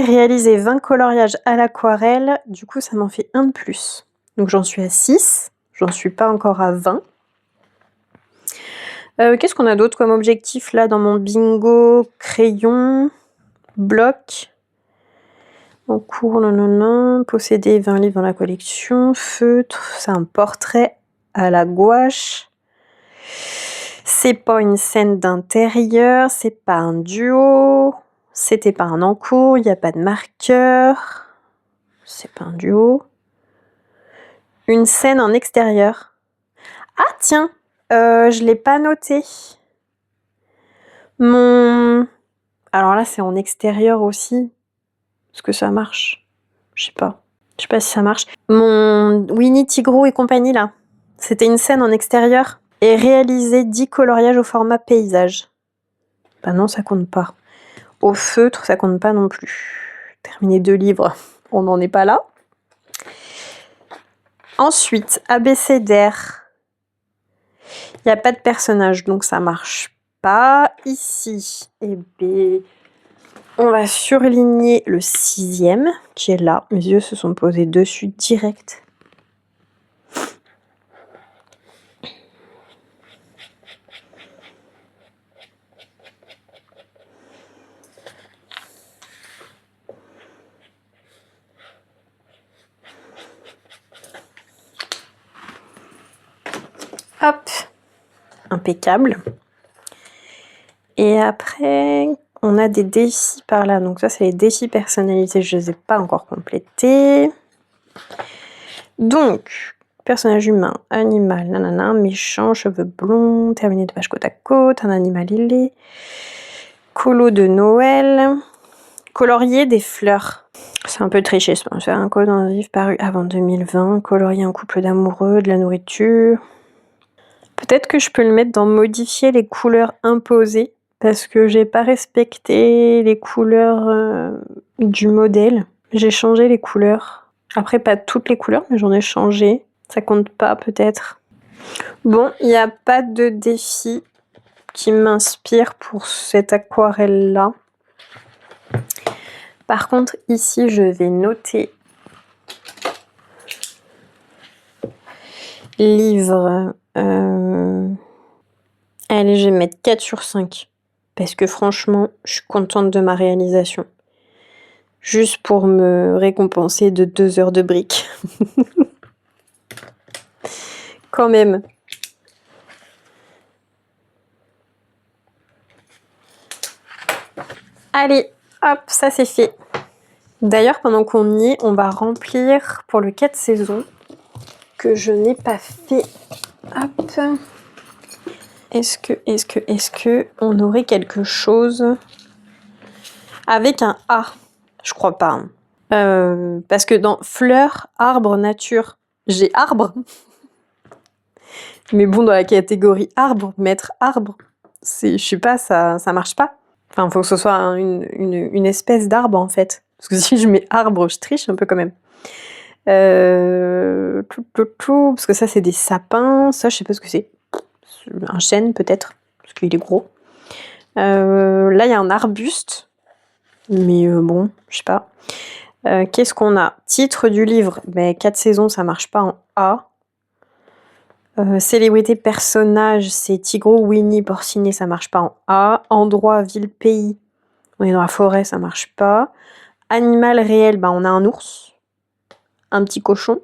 réaliser 20 coloriages à l'aquarelle. Du coup, ça m'en fait un de plus. Donc j'en suis à 6. J'en suis pas encore à 20. Qu'est-ce qu'on a d'autre comme objectif là dans mon bingo? Crayon, bloc, en cours, non. Posséder 20 livres dans la collection, feutre, c'est un portrait à la gouache. C'est pas une scène d'intérieur, c'est pas un duo, c'était pas un encours, il n'y a pas de marqueur, c'est pas un duo. Une scène en extérieur. Ah tiens, je l'ai pas noté. Alors là, c'est en extérieur aussi. Est-ce que ça marche? Je sais pas. Je sais pas si ça marche. Mon Winnie Tigrou et compagnie, là. C'était une scène en extérieur. Et réaliser 10 coloriages au format paysage. Bah non, ça compte pas. Au feutre, ça compte pas non plus. Terminer 2 livres, on n'en est pas là. Ensuite, abécédaire. Il n'y a pas de personnage, donc ça marche pas. Ici, eh bien, on va surligner le 6e, qui est là. Mes yeux se sont posés dessus direct. Hop, impeccable. Et après, on a des défis par là. Donc ça, c'est les défis personnalisés. Je ne les ai pas encore complétés. Donc, personnage humain, animal, nanana, méchant, cheveux blonds, terminé de page côte à côte, un animal ailé, colo de Noël, colorier des fleurs. C'est un peu triché, je pense. Un colo dans un livre paru avant 2020, colorier un couple d'amoureux, de la nourriture. Peut-être que je peux le mettre dans modifier les couleurs imposées parce que j'ai pas respecté les couleurs du modèle. J'ai changé les couleurs. Après, pas toutes les couleurs, mais j'en ai changé. Ça compte pas, peut-être. Bon, il n'y a pas de défi qui m'inspire pour cette aquarelle-là. Par contre, ici, je vais noter livre. Allez, je vais mettre 4 sur 5. Parce que franchement, je suis contente de ma réalisation. Juste pour me récompenser de 2 heures de briques. Quand même. Allez, hop, ça c'est fait. D'ailleurs, pendant qu'on y est, on va remplir pour le 4 saisons que je n'ai pas fait. Hop. Est-ce que on aurait quelque chose avec un A? Je crois pas. Hein. Parce que dans fleurs, arbre, nature, j'ai arbre. Mais bon, dans la catégorie arbre, mettre arbre, je sais pas, ça marche pas. Enfin, il faut que ce soit une espèce d'arbre, en fait. Parce que si je mets arbre, je triche un peu quand même. Parce que ça, c'est des sapins. Ça, je sais pas ce que c'est. Un chêne, peut-être. Parce qu'il est gros. Là, il y a un arbuste. Mais bon, je sais pas. Qu'est-ce qu'on a? Titre du livre. 4 saisons, ça marche pas en A. Célébrité, personnage, c'est Tigrou, Winnie, Porcinet, ça marche pas en A. Endroit, ville, pays, on est dans la forêt, ça marche pas. Animal réel, on a un ours, un petit cochon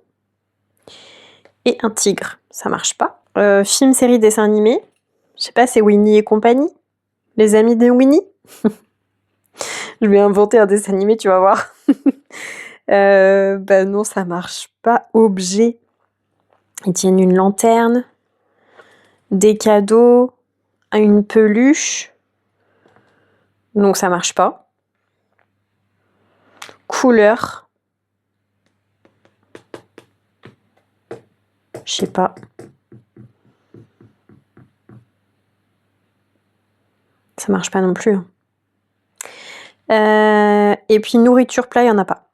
et un tigre. ça marche pas. Film, série, dessin animé. Je sais pas, c'est Winnie et compagnie. Les amis de Winnie. Je vais inventer un dessin animé, tu vas voir. Bah non, ça marche pas. Objet. Ils tiennent une lanterne, des cadeaux, une peluche. Donc ça marche pas. Couleur. Je sais pas. Ça marche pas non plus. Et puis nourriture plat, il n'y en a pas.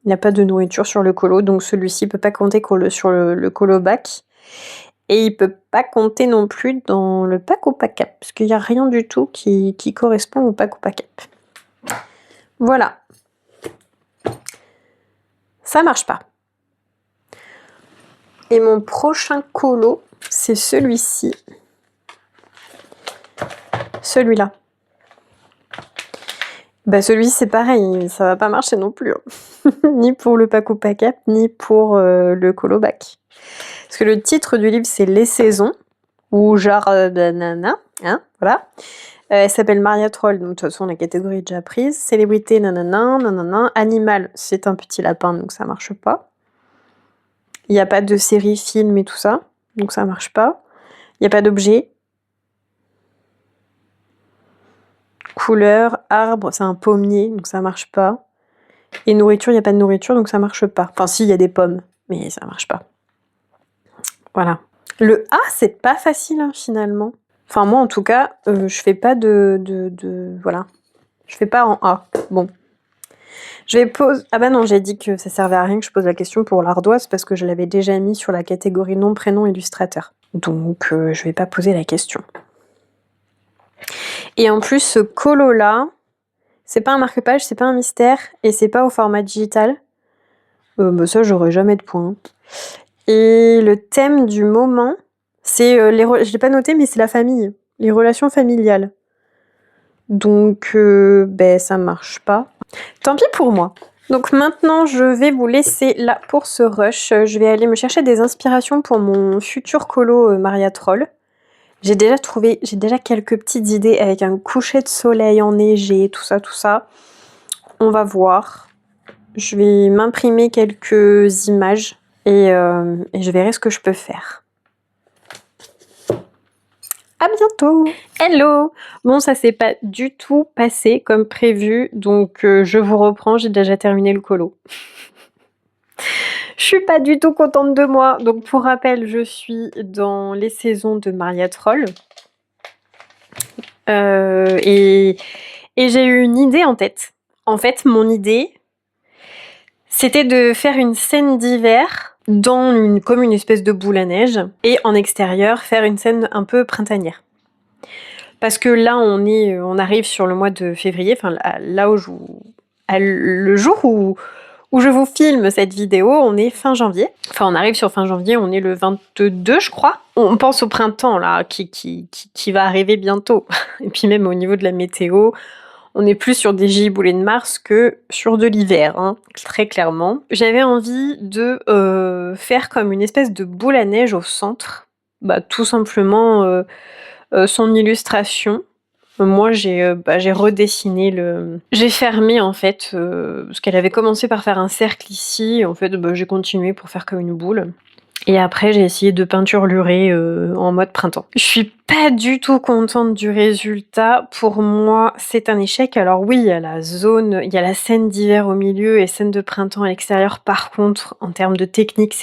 Il n'y a pas de nourriture sur le colo, donc celui-ci peut pas compter sur le colo bac. Et il peut pas compter non plus dans le pack au pack up, parce qu'il n'y a rien du tout qui correspond au pack au pack up. Voilà. Ça marche pas. Et mon prochain colo, c'est celui-ci. Celui-là. Bah celui-ci c'est pareil, ça va pas marcher non plus. Hein. Ni pour le pack au pack up, ni pour le colo bac. Parce que le titre du livre c'est Les Saisons, ou genre nanana, hein, voilà. Elle s'appelle Maria Troll, donc de toute façon la catégorie est déjà prise. Célébrité, nanana, nanana. Animal, c'est un petit lapin, donc ça marche pas. Il n'y a pas de série, film et tout ça, donc ça marche pas. Il n'y a pas d'objet. Couleur, arbre, c'est un pommier, donc ça marche pas. Et nourriture, il n'y a pas de nourriture, donc ça marche pas. Enfin si, il y a des pommes, mais ça marche pas. Voilà. Le A, c'est pas facile hein, finalement. Enfin moi en tout cas, je fais pas voilà. Je fais pas en A. Bon. Je vais poser... Ah bah non, j'ai dit que ça servait à rien que je pose la question pour l'ardoise parce que je l'avais déjà mis sur la catégorie nom, prénom, illustrateur. Donc je vais pas poser la question. Et en plus, ce colo-là, c'est pas un marque-page, c'est pas un mystère et c'est pas au format digital. Bah ça, j'aurais jamais de points. Et le thème du moment, c'est je l'ai pas noté, mais c'est la famille, les relations familiales. Donc, ben ça marche pas. Tant pis pour moi. Donc maintenant, je vais vous laisser là pour ce rush. Je vais aller me chercher des inspirations pour mon futur colo Maria Troll. J'ai déjà quelques petites idées avec un coucher de soleil enneigé, tout ça. On va voir. Je vais m'imprimer quelques images et je verrai ce que je peux faire. À bientôt. Hello. Bon, ça s'est pas du tout passé comme prévu, donc je vous reprends, j'ai déjà terminé le colo. Je suis pas du tout contente de moi. Donc pour rappel, je suis dans les saisons de Maria Troll. Et j'ai eu une idée en tête. En fait, mon idée, c'était de faire une scène d'hiver comme une espèce de boule à neige, et en extérieur, faire une scène un peu printanière. Parce que là, on arrive sur le mois de février, enfin là où le jour où je vous filme cette vidéo, on est fin janvier. Enfin, on arrive sur fin janvier, on est le 22, je crois. On pense au printemps, là, qui va arriver bientôt. Et puis même au niveau de la météo, on est plus sur des giboulées de mars que sur de l'hiver, hein, très clairement. J'avais envie de faire comme une espèce de boule à neige au centre. Bah, tout simplement son illustration. Moi, j'ai redessiné j'ai fermé, en fait, parce qu'elle avait commencé par faire un cercle ici. En fait, j'ai continué pour faire comme une boule. Et après, j'ai essayé de peinturlurer en mode printemps. Je suis pas du tout contente du résultat. Pour moi, c'est un échec. Alors oui, il y a la scène d'hiver au milieu et scène de printemps à l'extérieur. Par contre, en termes de technique,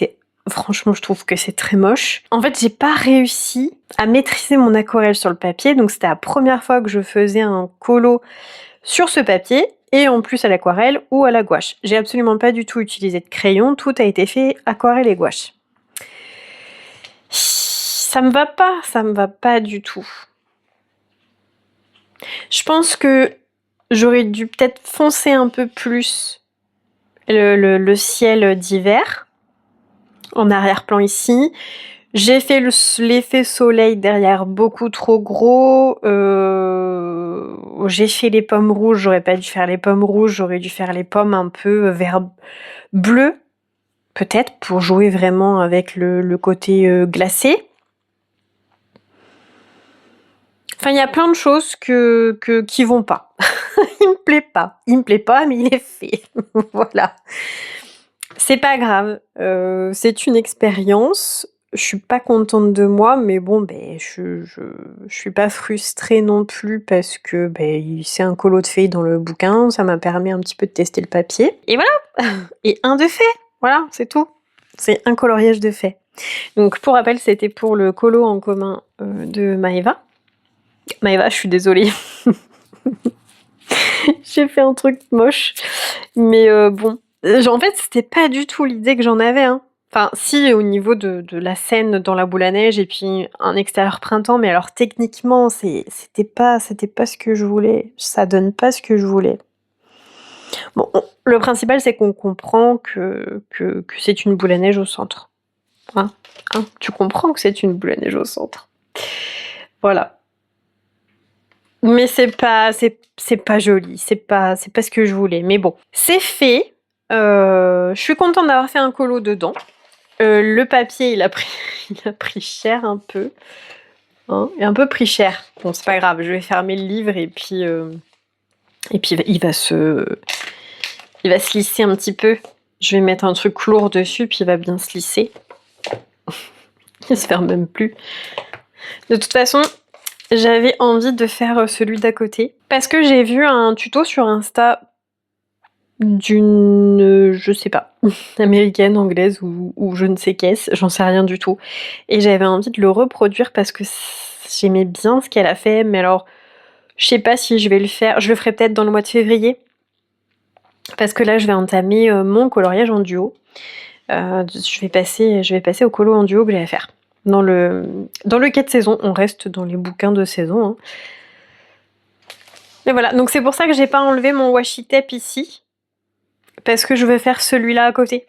franchement, je trouve que c'est très moche. En fait, j'ai pas réussi à maîtriser mon aquarelle sur le papier, donc c'était la première fois que je faisais un colo sur ce papier, et en plus à l'aquarelle ou à la gouache. J'ai absolument pas du tout utilisé de crayon, tout a été fait aquarelle et gouache. Ça me va pas du tout. Je pense que j'aurais dû peut-être foncer un peu plus le ciel d'hiver. En arrière-plan ici. J'ai fait l'effet soleil derrière beaucoup trop gros. J'ai fait les pommes rouges. J'aurais pas dû faire les pommes rouges. J'aurais dû faire les pommes un peu vert bleu. peut-être pour jouer vraiment avec le côté glacé. Enfin, il y a plein de choses qui vont pas. Il me plaît pas. Il me plaît pas, mais il est fait. Voilà. C'est pas grave. C'est une expérience. Je suis pas contente de moi, mais bon, ben, je suis pas frustrée non plus parce que ben, c'est un colo de fées dans le bouquin. Ça m'a permis un petit peu de tester le papier. Et voilà. Et un de fait. Voilà, c'est tout. C'est un coloriage de fait. Donc, pour rappel, c'était pour le colo en commun de Maëva. Maëva, je suis désolée. J'ai fait un truc moche. Mais bon. En fait, c'était pas du tout l'idée que j'en avais. Hein. Enfin, si, au niveau de la scène dans la boule à neige et puis un extérieur printemps, mais alors techniquement, c'était pas ce que je voulais. Ça donne pas ce que je voulais. Bon, le principal, c'est qu'on comprend que c'est une boule à neige au centre. Hein, tu comprends que c'est une boule à neige au centre. Voilà. Mais c'est pas joli, c'est pas ce que je voulais. Mais bon, c'est fait. Je suis contente d'avoir fait un colo dedans. Le papier, il a pris cher un peu. Hein, et un peu pris cher. Bon, c'est pas grave, je vais fermer le livre et puis il va se lisser un petit peu. Je vais mettre un truc lourd dessus, puis il va bien se lisser. Il se ferme même plus. De toute façon, j'avais envie de faire celui d'à côté. Parce que j'ai vu un tuto sur Insta d'une, je sais pas, américaine, anglaise ou je ne sais qu'est-ce, j'en sais rien du tout. Et j'avais envie de le reproduire parce que j'aimais bien ce qu'elle a fait, mais alors, je sais pas si je vais le faire. Je le ferai peut-être dans le mois de février. Parce que là, je vais entamer mon coloriage en duo. Je vais passer au colo en duo que j'ai à faire. Dans le quai de saison, on reste dans les bouquins de saison. Hein. Et voilà, donc c'est pour ça que j'ai pas enlevé mon washi tape ici. Parce que je vais faire celui-là à côté.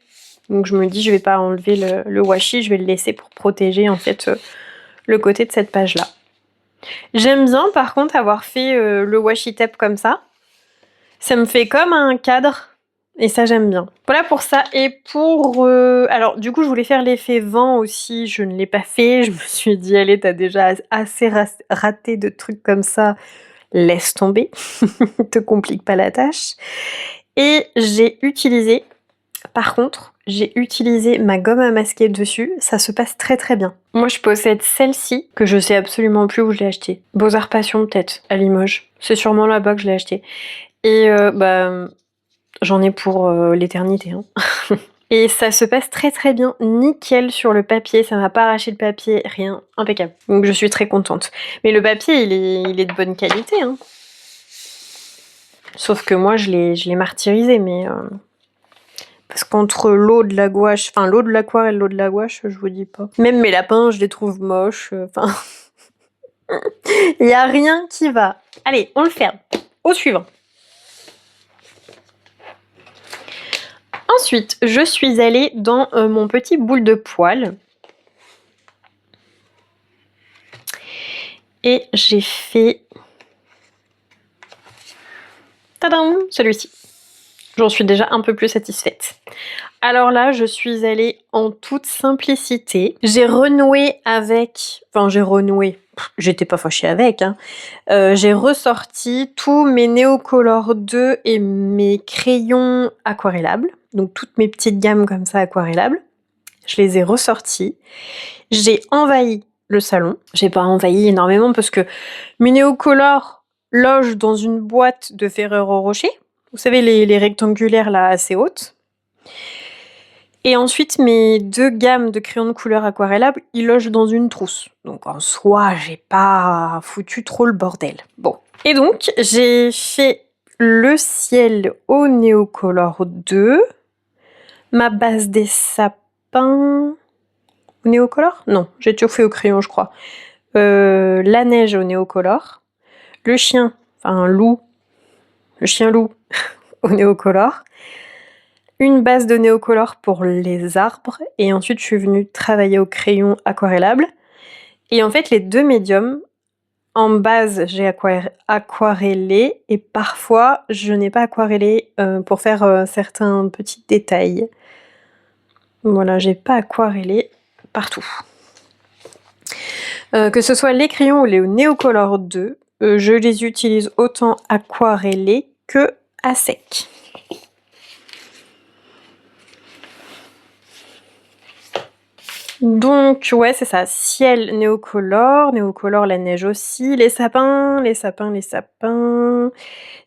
Donc je me dis, je vais pas enlever le washi, je vais le laisser pour protéger en fait le côté de cette page-là. J'aime bien par contre avoir fait le washi tape comme ça. Ça me fait comme un cadre. Et ça, j'aime bien. Voilà pour ça. Et pour... alors, du coup, je voulais faire l'effet vent aussi. Je ne l'ai pas fait. Je me suis dit, allez, t'as déjà assez raté de trucs comme ça. Laisse tomber. Te complique pas la tâche. Et j'ai utilisé... Par contre, j'ai utilisé ma gomme à masquer dessus. Ça se passe très très bien. Moi, je possède celle-ci, que je sais absolument plus où je l'ai achetée. Beaux-Arts Passion, peut-être, à Limoges. C'est sûrement là-bas que je l'ai achetée. Et j'en ai pour l'éternité. Hein. Et ça se passe très très bien, nickel sur le papier, ça m'a pas arraché le papier, rien, impeccable. Donc je suis très contente. Mais le papier, il est de bonne qualité. Hein. Sauf que moi, je l'ai martyrisé, mais... Parce qu'entre l'eau de la gouache, enfin l'eau de l'aquarelle et l'eau de la gouache, je vous dis pas. Même mes lapins, je les trouve moches, enfin... Il y a rien qui va. Allez, on le ferme. Au suivant. Ensuite, je suis allée dans mon petit boule de poil. Et j'ai fait... Tadam! Celui-ci. J'en suis déjà un peu plus satisfaite. Alors là, je suis allée en toute simplicité. J'ai renoué avec... Enfin, j'ai renoué. J'étais pas fâchée avec. Hein. J'ai ressorti tous mes Neocolor 2 et mes crayons aquarellables. Donc toutes mes petites gammes comme ça aquarellables. Je les ai ressortis. J'ai envahi le salon. J'ai pas envahi énormément parce que mes Neocolor logent dans une boîte de Ferrero Rocher. Vous savez, les rectangulaires là assez hautes. Et ensuite, mes deux gammes de crayons de couleur aquarellables, ils logent dans une trousse. Donc en soi, j'ai pas foutu trop le bordel. Bon. Et donc, j'ai fait le ciel au Neocolor 2. Ma base des sapins... Néocolor? Non, j'ai toujours fait au crayon, je crois. La neige au Néocolor. Le chien, enfin loup. Le chien loup au Néocolor. Une base de Néocolor pour les arbres. Et ensuite, je suis venue travailler au crayon aquarellable. Et en fait, les deux médiums, en base, j'ai aquarellé. Et parfois, je n'ai pas aquarellé pour faire certains petits détails. Voilà, j'ai pas aquarellé partout. Que ce soit les crayons ou les Neocolor 2, je les utilise autant aquarellés que à sec. Donc ouais, c'est ça, ciel Neocolor, Neocolor la neige aussi, les sapins.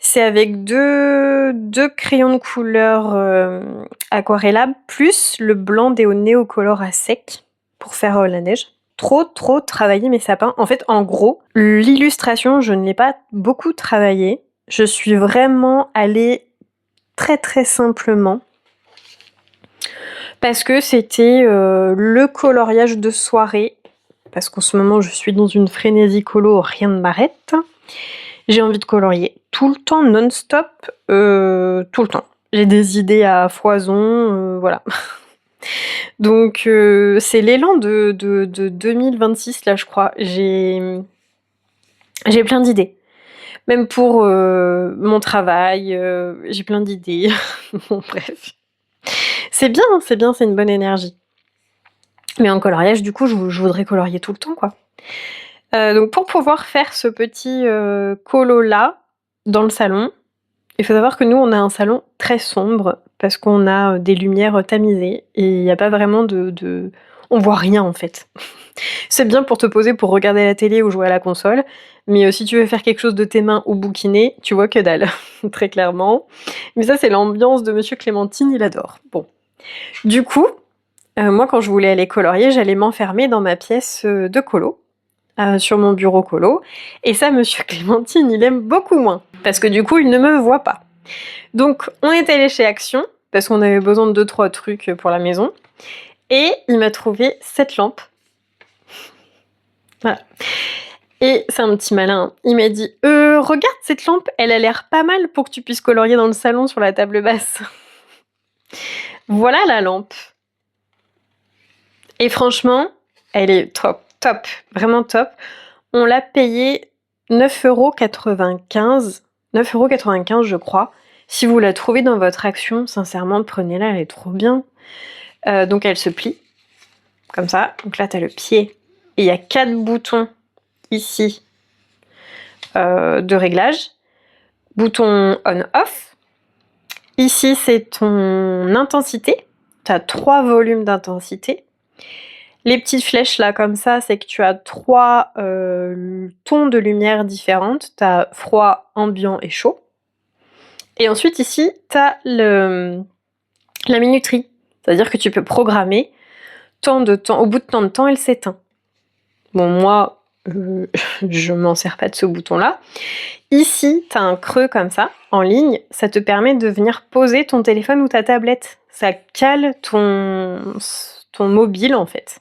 C'est avec deux crayons de couleur aquarellables, plus le blanc des Neocolor à sec pour faire la neige. Trop travaillé mes sapins. En fait, en gros, l'illustration, je ne l'ai pas beaucoup travaillée. Je suis vraiment allée très simplement. Parce que c'était le coloriage de soirée. Parce qu'en ce moment, je suis dans une frénésie colo, rien ne m'arrête. J'ai envie de colorier tout le temps, non-stop, tout le temps. J'ai des idées à foison, voilà. Donc c'est l'élan de 2026 là, je crois. J'ai plein d'idées. Même pour mon travail, j'ai plein d'idées. Bon, bref. C'est bien, c'est une bonne énergie. Mais en coloriage, du coup, je voudrais colorier tout le temps, quoi. Donc pour pouvoir faire ce petit colo-là dans le salon, il faut savoir que nous, on a un salon très sombre parce qu'on a des lumières tamisées et il n'y a pas vraiment de... On voit rien, en fait. C'est bien pour te poser pour regarder la télé ou jouer à la console, mais si tu veux faire quelque chose de tes mains ou bouquiner, tu vois que dalle, très clairement. Mais ça, c'est l'ambiance de Monsieur Clémentine, il adore. Bon. Du coup, moi, quand je voulais aller colorier, j'allais m'enfermer dans ma pièce de colo, sur mon bureau colo. Et ça, Monsieur Clémentine, il aime beaucoup moins, parce que du coup, il ne me voit pas. Donc, on est allé chez Action, parce qu'on avait besoin de 2-3 trucs pour la maison. Et il m'a trouvé cette lampe. Voilà. Et c'est un petit malin. Il m'a dit « Regarde cette lampe, elle a l'air pas mal pour que tu puisses colorier dans le salon sur la table basse. » Voilà la lampe. Et franchement, elle est top, vraiment top. On l'a payée 9,95 €. 9,95 € je crois. Si vous la trouvez dans votre Action, sincèrement, prenez-la, elle est trop bien. Donc elle se plie, comme ça. Donc là, tu as le pied. Et il y a 4 boutons ici de réglage. Bouton on-off. Ici, c'est ton intensité. Tu as 3 volumes d'intensité. Les petites flèches là, comme ça, c'est que tu as 3 tons de lumière différentes. Tu as froid, ambiant et chaud. Et ensuite, ici, tu as la minuterie. C'est-à-dire que tu peux programmer tant de temps. Au bout de tant de temps, elle s'éteint. Bon, moi, je m'en sers pas de ce bouton-là. Ici, tu as un creux comme ça, en ligne. Ça te permet de venir poser ton téléphone ou ta tablette. Ça cale ton mobile, en fait.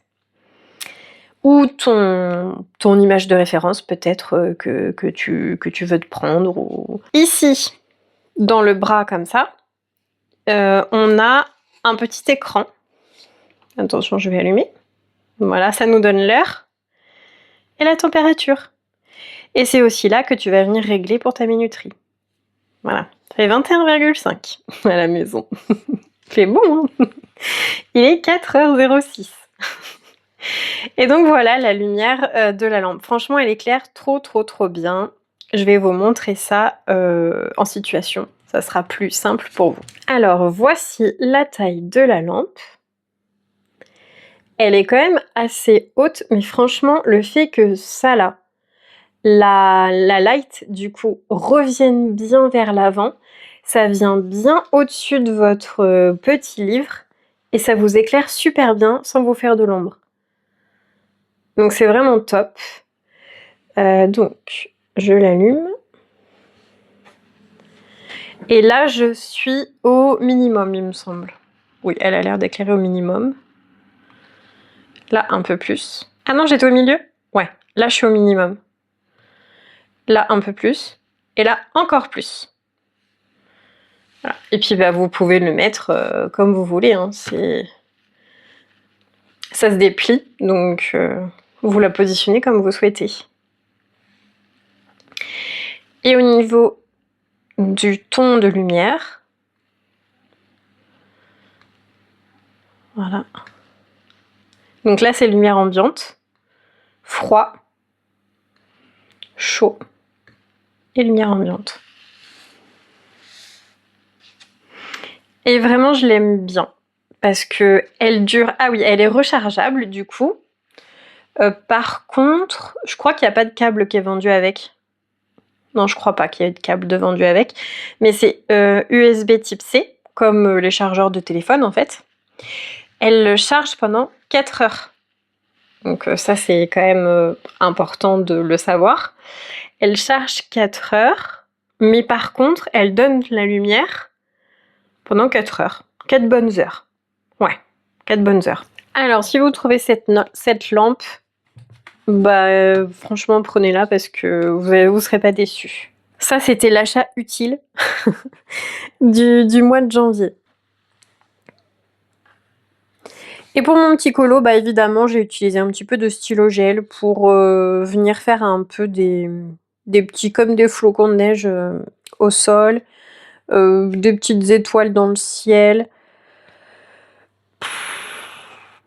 Ou ton image de référence, peut-être, que tu veux te prendre. Ou... Ici, dans le bras, comme ça, on a un petit écran. Attention, je vais allumer. Voilà, ça nous donne l'heure et la température. Et c'est aussi là que tu vas venir régler pour ta minuterie. Voilà, ça fait 21,5 à la maison. C'est bon, hein. Il est 4h06. Et donc voilà la lumière de la lampe. Franchement, elle éclaire trop bien. Je vais vous montrer ça en situation. Ça sera plus simple pour vous. Alors, voici la taille de la lampe. Elle est quand même assez haute, mais franchement, le fait que ça là, la light du coup revienne bien vers l'avant, ça vient bien au-dessus de votre petit livre et ça vous éclaire super bien sans vous faire de l'ombre. Donc c'est vraiment top. Donc je l'allume. Et là je suis au minimum, il me semble. Oui, elle a l'air d'éclairer au minimum. Là un peu plus. Ah non, j'étais au milieu? Ouais, là je suis au minimum. Là un peu plus. Et là encore plus. Voilà. Et puis bah, vous pouvez le mettre comme vous voulez. Hein. Ça se déplie, donc vous la positionnez comme vous souhaitez. Et au niveau du ton de lumière, Voilà. Donc là, c'est lumière ambiante, froid, chaud et lumière ambiante. Et vraiment, je l'aime bien parce que elle dure... Ah oui, elle est rechargeable du coup. Par contre, je crois qu'il n'y a pas de câble qui est vendu avec. Non, je crois pas qu'il y ait de câble de vendu avec. Mais c'est USB type C, comme les chargeurs de téléphone en fait. Elle le charge pendant 4 heures. Donc ça, c'est quand même important de le savoir. Elle charge 4 heures, mais par contre, elle donne la lumière pendant 4 heures. 4 bonnes heures. Ouais, 4 bonnes heures. Alors, si vous trouvez cette lampe, bah franchement, prenez-la parce que vous serez pas déçus. Ça, c'était l'achat utile du mois de janvier. Et pour mon petit colo, bah évidemment, j'ai utilisé un petit peu de stylo gel pour venir faire un peu des petits, comme des flocons de neige au sol, des petites étoiles dans le ciel.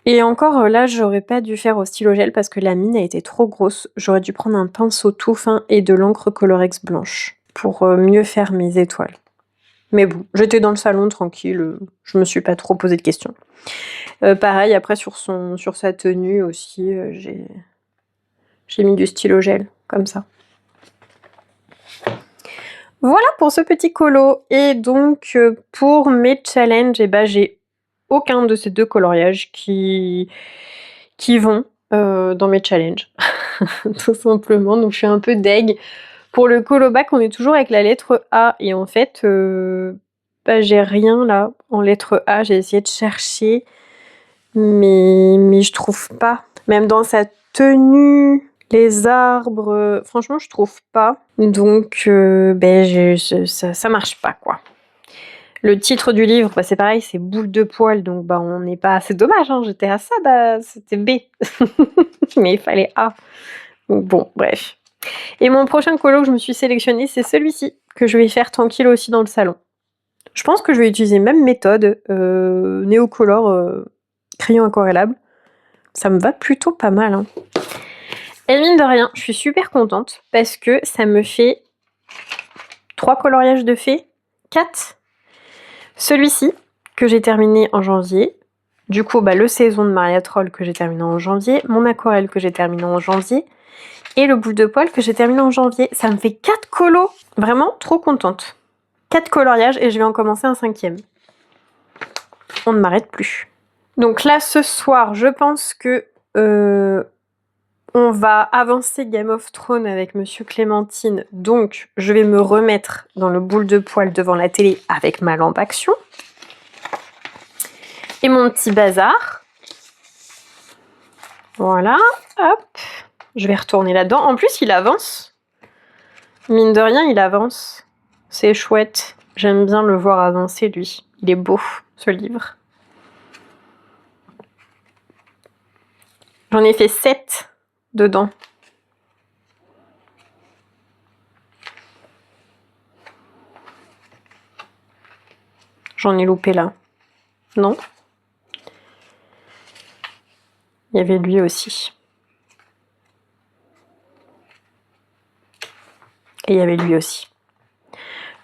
Et encore là, j'aurais pas dû faire au stylo gel parce que la mine a été trop grosse. J'aurais dû prendre un pinceau tout fin et de l'encre Colorex blanche pour mieux faire mes étoiles. Mais bon, j'étais dans le salon tranquille, je me suis pas trop posé de questions. Pareil, après sur sa tenue aussi, j'ai mis du stylo gel, comme ça. Voilà pour ce petit colo. Et donc, pour mes challenges, eh ben, j'ai aucun de ces deux coloriages qui vont dans mes challenges. Tout simplement. Donc, je suis un peu deg. Pour le colo bac, on est toujours avec la lettre A. Et en fait, bah, j'ai rien là en lettre A. J'ai essayé de chercher, mais je trouve pas. Même dans sa tenue, les arbres, franchement, je trouve pas. Donc, ben, ça marche pas, quoi. Le titre du livre, bah, c'est pareil, c'est boule de poil, donc bah, on n'est pas... C'est dommage, hein, j'étais à ça, bah, c'était B. Mais il fallait A. Donc, bon, bref. Et mon prochain colo que je me suis sélectionné, c'est celui-ci, que je vais faire tranquille aussi dans le salon. Je pense que je vais utiliser même méthode, Neocolor, crayon aquarellable. Ça me va plutôt pas mal, hein. Et mine de rien, je suis super contente parce que ça me fait 3 coloriages de fées, 4. Celui-ci, que j'ai terminé en janvier. Du coup, bah, le saison de Maria Troll que j'ai terminé en janvier. Mon aquarelle que j'ai terminé en janvier. Et le boule de poil que j'ai terminé en janvier. Ça me fait 4 colos. Vraiment trop contente. 4 coloriages et je vais en commencer un 5e. On ne m'arrête plus. Donc là, ce soir, je pense que... on va avancer Game of Thrones avec Monsieur Clémentine, donc je vais me remettre dans le boule de poil devant la télé avec ma lampe action. Et mon petit bazar. Voilà, hop. Je vais retourner là-dedans. En plus, il avance. Mine de rien, il avance. C'est chouette. J'aime bien le voir avancer, lui. Il est beau, ce livre. J'en ai fait 7 dedans. J'en ai loupé là. Non? Il y avait lui aussi. Et il y avait lui aussi.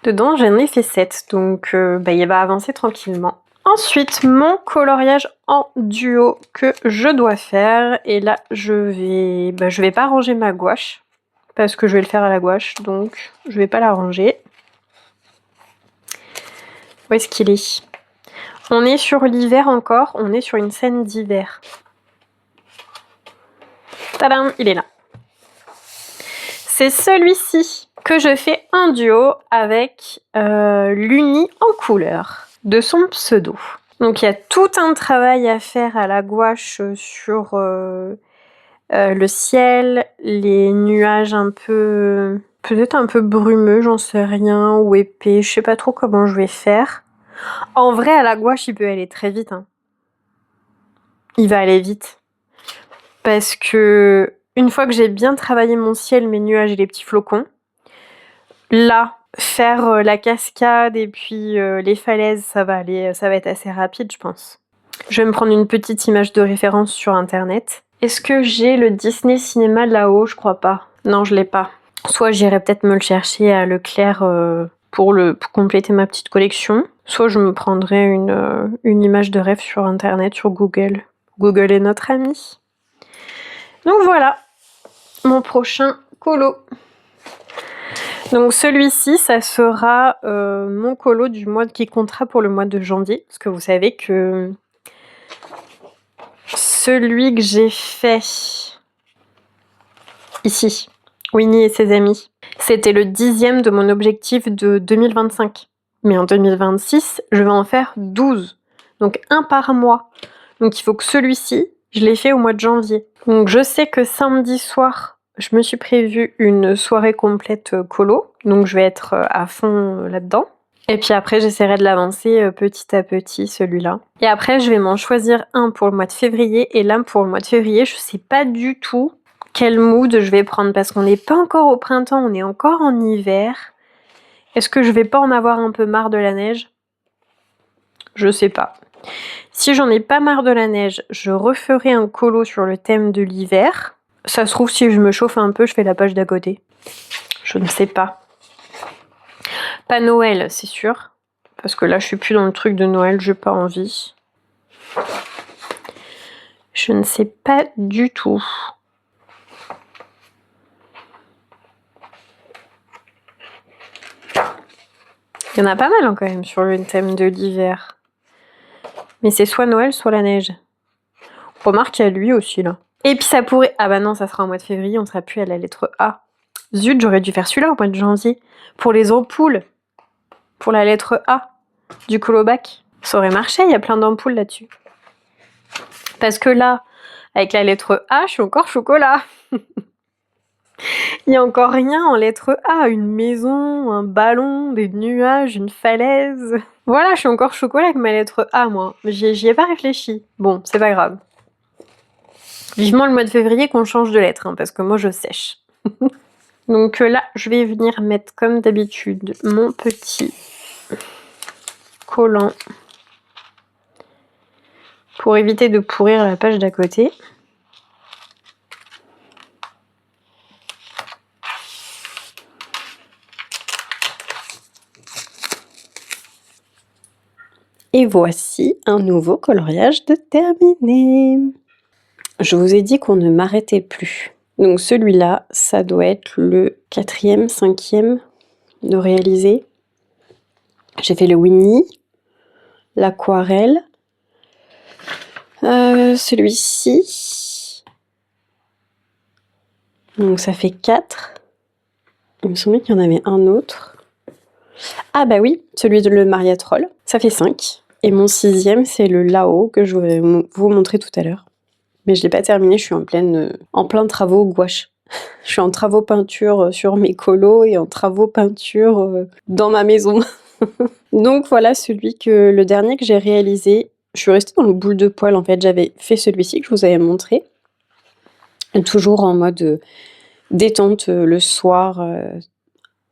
Dedans, j'en ai fait 7, donc bah, il va avancer tranquillement. Ensuite, mon coloriage en duo que je dois faire. Et là, je vais pas ranger ma gouache. Parce que je vais le faire à la gouache, donc je vais pas la ranger. Où est-ce qu'il est? On est sur l'hiver encore, on est sur une scène d'hiver. Tadam, il est là. C'est celui-ci que je fais en duo avec l'Uni en couleur de son pseudo. Donc il y a tout un travail à faire à la gouache sur le ciel, les nuages un peu... peut-être un peu brumeux, j'en sais rien, ou épais, je sais pas trop comment je vais faire. En vrai, à la gouache, il peut aller très vite, hein. Il va aller vite. Parce que une fois que j'ai bien travaillé mon ciel, mes nuages et les petits flocons, là, faire la cascade et puis les falaises, ça va être assez rapide, je pense. Je vais me prendre une petite image de référence sur internet. Est-ce que j'ai le Disney Cinéma là-haut? Je crois pas. Non, je l'ai pas. Soit j'irai peut-être me le chercher à Leclerc pour compléter ma petite collection. Soit je me prendrai une image de rêve sur internet, sur Google. Google est notre ami. Donc voilà, mon prochain colo. Donc celui-ci, ça sera mon colo du mois qui comptera pour le mois de janvier. Parce que vous savez que celui que j'ai fait ici, Winnie et ses amis, c'était le 10e de mon objectif de 2025. Mais en 2026, je vais en faire 12. Donc un par mois. Donc il faut que celui-ci, je l'ai fait au mois de janvier. Donc je sais que samedi soir, je me suis prévu une soirée complète colo. Donc je vais être à fond là-dedans. Et puis après, j'essaierai de l'avancer petit à petit, celui-là. Et après, je vais m'en choisir un pour le mois de février. Et là, pour le mois de février, je sais pas du tout quel mood je vais prendre. Parce qu'on n'est pas encore au printemps, on est encore en hiver. Est-ce que je vais pas en avoir un peu marre de la neige? Je sais pas. Si j'en ai pas marre de la neige, je referai un colo sur le thème de l'hiver. Ça se trouve, si je me chauffe un peu, je fais la page d'à côté. Je ne sais pas. Pas Noël, c'est sûr. Parce que là, je suis plus dans le truc de Noël, j'ai pas envie. Je ne sais pas du tout. Il y en a pas mal hein, quand même sur le thème de l'hiver. Mais c'est soit Noël, soit la neige. Remarque, il y a lui aussi là. Et puis ça pourrait... Ah bah non, ça sera au mois de février, on sera plus à la lettre A. Zut, j'aurais dû faire celui-là au mois de janvier. Pour les ampoules. Pour la lettre A du colobac. Ça aurait marché, il y a plein d'ampoules là-dessus. Parce que là, avec la lettre A, je suis encore chocolat. Il n'y a encore rien en lettre A. Une maison, un ballon, des nuages, une falaise. Voilà, je suis encore chocolat avec ma lettre A, moi. J'y ai pas réfléchi. Bon, c'est pas grave. Vivement le mois de février qu'on change de lettre, hein, parce que moi je sèche. Donc là, je vais venir mettre comme d'habitude mon petit collant pour éviter de pourrir la page d'à côté. Et voici un nouveau coloriage de terminé. Je vous ai dit qu'on ne m'arrêtait plus. Donc celui-là, ça doit être le 4e, 5e de réaliser. J'ai fait le Winnie, l'aquarelle, celui-ci. Donc ça fait 4. Il me semblait qu'il y en avait un autre. Ah bah oui, celui de le Mariatrol. Ça fait 5. Et mon 6e, c'est le Lao que je vais vous montrer tout à l'heure. Mais je l'ai pas terminé, je suis en plein travaux gouache. Je suis en travaux peinture sur mes colos et en travaux peinture dans ma maison. Donc voilà le dernier que j'ai réalisé. Je suis restée dans le boule de poil en fait. J'avais fait celui-ci que je vous avais montré. Toujours en mode détente le soir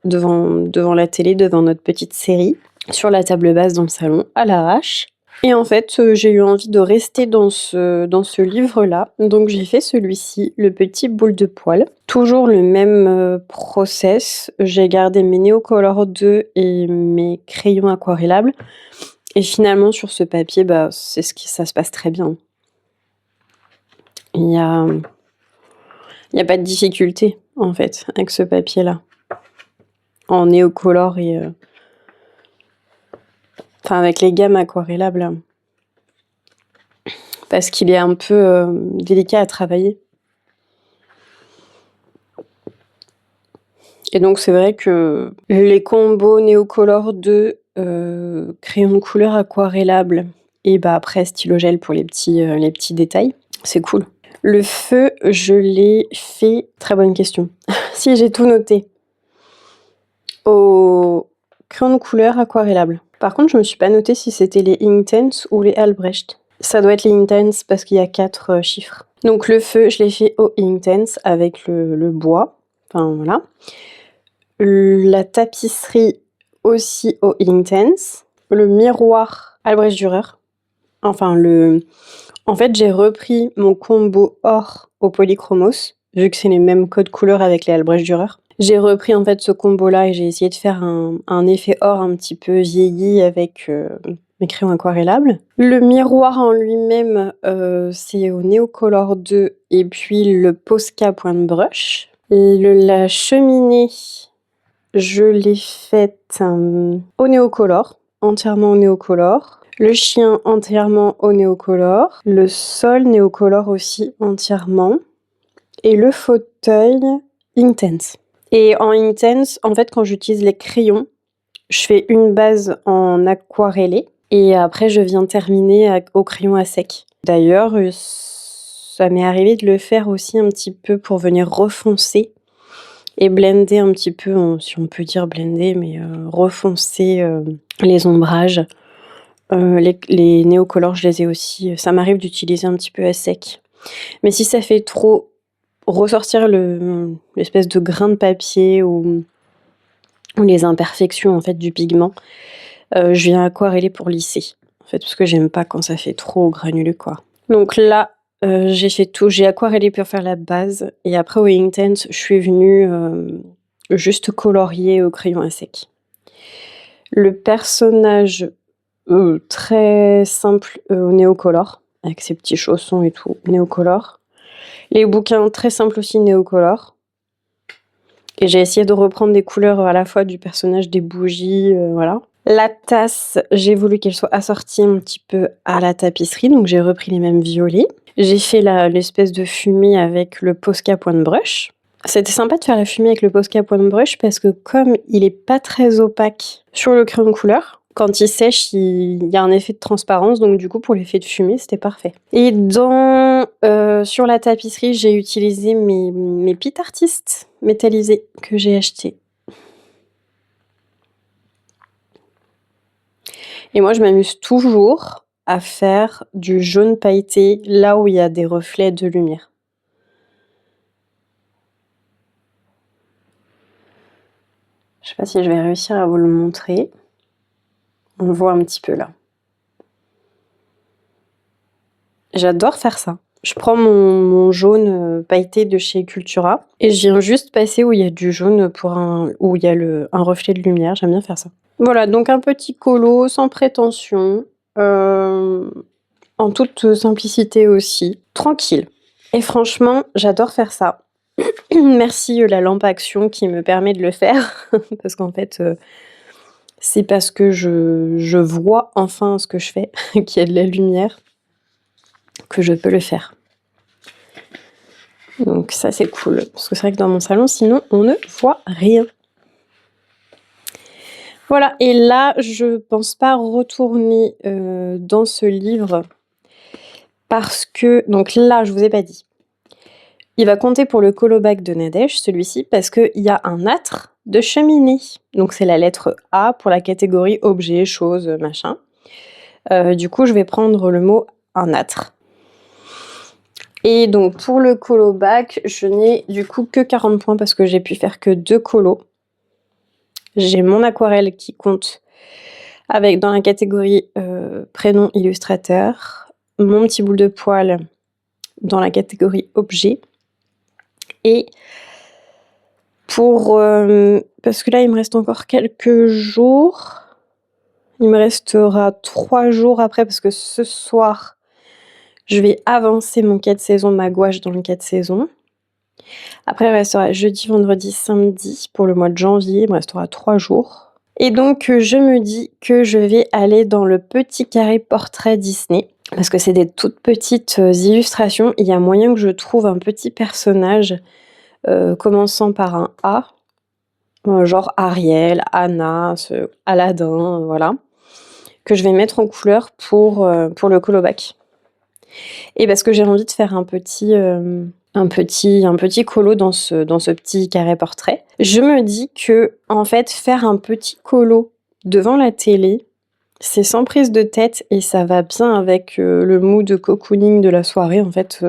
devant la télé, devant notre petite série. Sur la table basse dans le salon, à l'arrache. Et en fait, j'ai eu envie de rester dans ce livre-là. Donc j'ai fait celui-ci, le petit boule de poil. Toujours le même process. J'ai gardé mes Neocolor 2 et mes crayons aquarellables. Et finalement, sur ce papier, bah, ça se passe très bien. Il y a pas de difficulté, en fait, avec ce papier-là. En Neocolor et... Enfin, avec les gammes aquarellables. Parce qu'il est un peu délicat à travailler. Et donc, c'est vrai que les combos Neocolor 2, crayon de couleur aquarellable, et bah après stylo gel pour les petits détails, c'est cool. Le feu, je l'ai fait... Très bonne question. Si, j'ai tout noté. Au crayon de couleur aquarellable. Par contre, je me suis pas noté si c'était les Inktense ou les Albrecht. Ça doit être les Inktense parce qu'il y a 4 chiffres. Donc le feu, je l'ai fait au Inktense avec le bois. Enfin voilà. La tapisserie aussi au Inktense. Le miroir Albrecht Dürer. Enfin, en fait, j'ai repris mon combo or au Polychromos, vu que c'est les mêmes codes couleurs avec les Albrecht Dürer. J'ai repris en fait ce combo-là et j'ai essayé de faire un effet or un petit peu vieilli avec mes crayons aquarellables. Le miroir en lui-même, c'est au Neocolor 2 et puis le Posca Point Brush. La cheminée, je l'ai faite au Neocolor, entièrement au Neocolor. Le chien entièrement au Neocolor. Le sol Neocolor aussi entièrement. Et le fauteuil Intense. Et en Intense, en fait, quand j'utilise les crayons, je fais une base en aquarellé et après je viens terminer au crayon à sec. D'ailleurs, ça m'est arrivé de le faire aussi un petit peu pour venir refoncer et blender un petit peu, si on peut dire blender, mais refoncer les ombrages. Les néocolores, je les ai aussi. Ça m'arrive d'utiliser un petit peu à sec. Mais si ça fait trop ressortir l'espèce de grain de papier ou les imperfections en fait du pigment, je viens aquareller pour lisser. En fait, parce que j'aime pas quand ça fait trop granuleux, quoi. Donc là, j'ai fait tout. J'ai aquarellé pour faire la base. Et après, au Intense, je suis venue juste colorier au crayon à sec. Le personnage très simple au Neocolor, avec ses petits chaussons et tout, Neocolor. Les bouquins très simples aussi, Neocolor. Et j'ai essayé de reprendre des couleurs à la fois du personnage, des bougies, voilà. La tasse, j'ai voulu qu'elle soit assortie un petit peu à la tapisserie, donc j'ai repris les mêmes violets. J'ai fait l'espèce de fumée avec le Posca Point Brush. C'était sympa de faire la fumée avec le Posca Point Brush parce que comme il est pas très opaque sur le crayon de couleur, quand il sèche, il y a un effet de transparence, donc du coup pour l'effet de fumée, c'était parfait. Et sur la tapisserie, j'ai utilisé mes Pit Artist métallisés que j'ai achetés. Et moi, je m'amuse toujours à faire du jaune pailleté là où il y a des reflets de lumière. Je sais pas si je vais réussir à vous le montrer. On le voit un petit peu là. J'adore faire ça. Je prends mon jaune pailleté de chez Cultura et je viens juste passer où il y a du jaune où il y a un reflet de lumière. J'aime bien faire ça. Voilà, donc un petit colo sans prétention, en toute simplicité aussi, tranquille. Et franchement, j'adore faire ça. Merci la lampe action qui me permet de le faire, parce qu'en fait, c'est parce que je vois enfin ce que je fais, qu'il y a de la lumière, que je peux le faire. Donc ça, c'est cool, parce que c'est vrai que dans mon salon, sinon, on ne voit rien. Voilà, et là, je pense pas retourner dans ce livre, parce que, donc là, je vous ai pas dit. Il va compter pour le colobac de Nadège, celui-ci, parce qu'il y a un âtre de cheminée. Donc c'est la lettre A pour la catégorie objet, chose, machin. Du coup, je vais prendre le mot un âtre. Et donc pour le colobac, je n'ai du coup que 40 points parce que j'ai pu faire que 2 colos. J'ai mon aquarelle qui compte dans la catégorie prénom illustrateur, mon petit boule de poil dans la catégorie objet. Et parce que là, il me reste encore quelques jours. Il me restera 3 jours après, parce que ce soir, je vais avancer mon 4 saisons, ma gouache dans le 4 saisons. Après, il restera jeudi, vendredi, samedi pour le mois de janvier. Il me restera 3 jours. Et donc, je me dis que je vais aller dans le petit carré portrait Disney. Parce que c'est des toutes petites illustrations. Il y a moyen que je trouve un petit personnage commençant par un A. Genre Ariel, Anna, Aladdin, voilà. Que je vais mettre en couleur pour le colobac. Et parce que j'ai envie de faire un petit colo dans ce petit carré portrait. Je me dis que, en fait, faire un petit colo devant la télé, c'est sans prise de tête et ça va bien avec le mood de cocooning de la soirée, en fait,